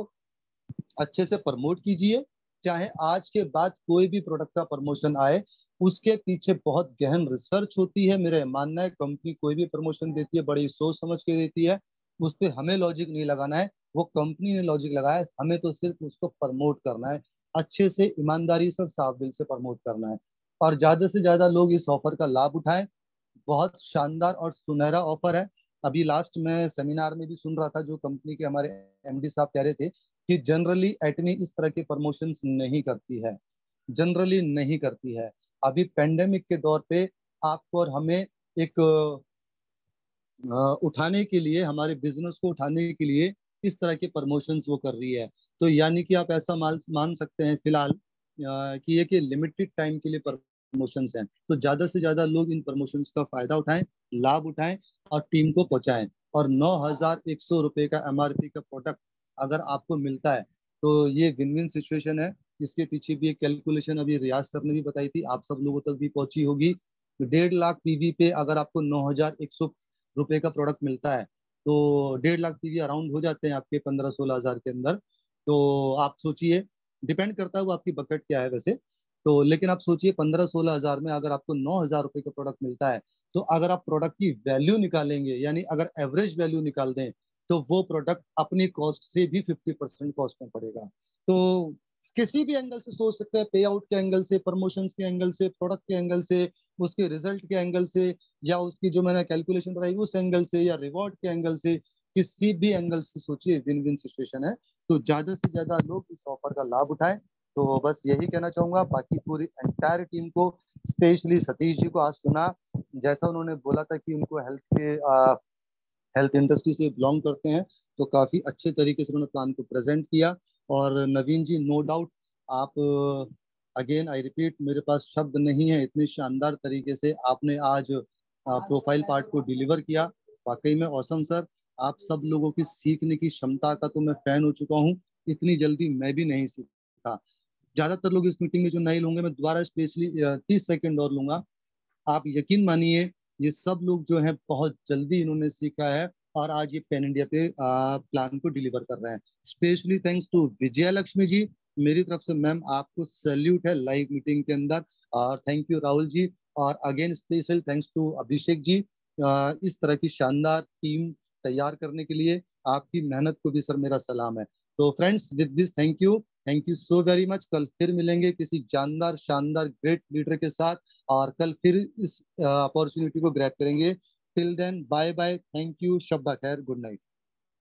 अच्छे से प्रमोट कीजिए, चाहे आज के बाद कोई भी प्रोडक्ट का प्रमोशन आए, उसके पीछे बहुत गहन रिसर्च होती है। मेरा मानना है कंपनी कोई भी प्रमोशन देती है बड़ी सोच समझ के देती है, उस पर हमें लॉजिक नहीं लगाना है, वो कंपनी ने लॉजिक लगाया है, हमें तो सिर्फ उसको प्रमोट करना है, अच्छे से ईमानदारी से साफ दिल से प्रमोट करना है, और ज्यादा से ज्यादा लोग इस ऑफर का लाभ उठाएं। बहुत शानदार और सुनहरा ऑफर है। अभी लास्ट में सेमिनार में भी सुन रहा था, जो कंपनी के हमारे एमडी साहब कह रहे थे कि जनरली एटमी इस तरह के प्रमोशंस नहीं करती है, जनरली नहीं करती है। अभी पेंडेमिक के दौर पे आपको और हमें एक उठाने के लिए, हमारे बिजनेस को उठाने के लिए इस तरह के प्रमोशंस वो कर रही है। तो यानी कि आप ऐसा मान सकते हैं फिलहाल कि ये कि लिमिटेड टाइम के लिए प्रमोशंस हैं, तो ज्यादा से ज्यादा लोग इन प्रमोशंस का फायदा उठाएं, लाभ उठाएं और टीम को पहुंचाएं। और 9,100 रुपए का एमआरपी का प्रोडक्ट अगर आपको मिलता है तो ये विन विन सिचुएशन है। इसके पीछे भी एक कैलकुलेशन अभी रियाज सर ने भी बताई थी, आप सब लोगों तक भी पहुंची होगी। 1.5 लाख पीवी पे अगर आपको 9,100 रुपए का प्रोडक्ट मिलता है तो 1.5 लाख पीवी अराउंड हो जाते हैं आपके 15-16 हजार के अंदर। तो आप सोचिए, डिपेंड करता है वो आपकी बकेट क्या है वैसे, तो लेकिन आप सोचिए 15-16 हजार में अगर आपको 9,000 रुपए का प्रोडक्ट मिलता है, तो अगर आप प्रोडक्ट की वैल्यू निकालेंगे, यानी अगर एवरेज वैल्यू निकाल दें, तो वो प्रोडक्ट अपनी कॉस्ट से भी 50% कॉस्ट में पड़ेगा। तो किसी भी एंगल से सोच सकते हैं, पे आउट के एंगल से, प्रमोशंस के एंगल से, प्रोडक्ट के एंगल से, उसके रिजल्ट के एंगल से, या उसकी जो मैंने कैलकुलेशन बताई उस एंगल से, या रिवॉर्ड के एंगल से, किसी भी एंगल से सोचिए विन विन सिचुएशन है। तो ज्यादा से ज्यादा लोग इस ऑफर का लाभ उठाएं। तो बस यही कहना चाहूंगा, बाकी पूरी एंटायर टीम को, स्पेशली सतीश जी को आज सुना, जैसा उन्होंने बोला था कि उनको हेल्थ इंडस्ट्री से बिलोंग करते हैं, तो काफी अच्छे तरीके से उन्होंने प्लान को प्रेजेंट किया। और नवीन जी, नो डाउट आप, अगेन आई रिपीट, मेरे पास शब्द नहीं है, इतने शानदार तरीके से आपने आज प्रोफाइल पार्ट को डिलीवर किया। वाकई में ऑसम सर, आप सब लोगों की सीखने की क्षमता का तो मैं फैन हो चुका हूँ, इतनी जल्दी मैं भी नहीं सीखा। ज्यादातर लोग इस मीटिंग में जो नए लोग हैं, मैं दोबारा स्पेशली 30 सेकंड और लूंगा। आप यकीन मानिए ये सब लोग जो हैं बहुत जल्दी इन्होंने सीखा है, और आज ये पैन इंडिया पे प्लान को डिलीवर कर रहे हैं। Specially thanks to Vijaya Lakshmi ji, मेरी तरफ से मैम आपको सैल्यूट है लाइव मीटिंग के अंदर। और थैंक यू राहुल जी, और again special thanks to Abhishek ji, इस तरह की शानदार टीम तैयार करने के लिए आपकी मेहनत को भी सर मेरा सलाम है। तो friends with this thank you so very much. कल फिर मिलेंगे किसी जानदार शानदार ग्रेट लीडर के साथ, और कल फिर इस अपॉर्चुनिटी को ग्रैब करेंगे। Till then bye bye, thank you, शब्बा खैर, गुड नाइट।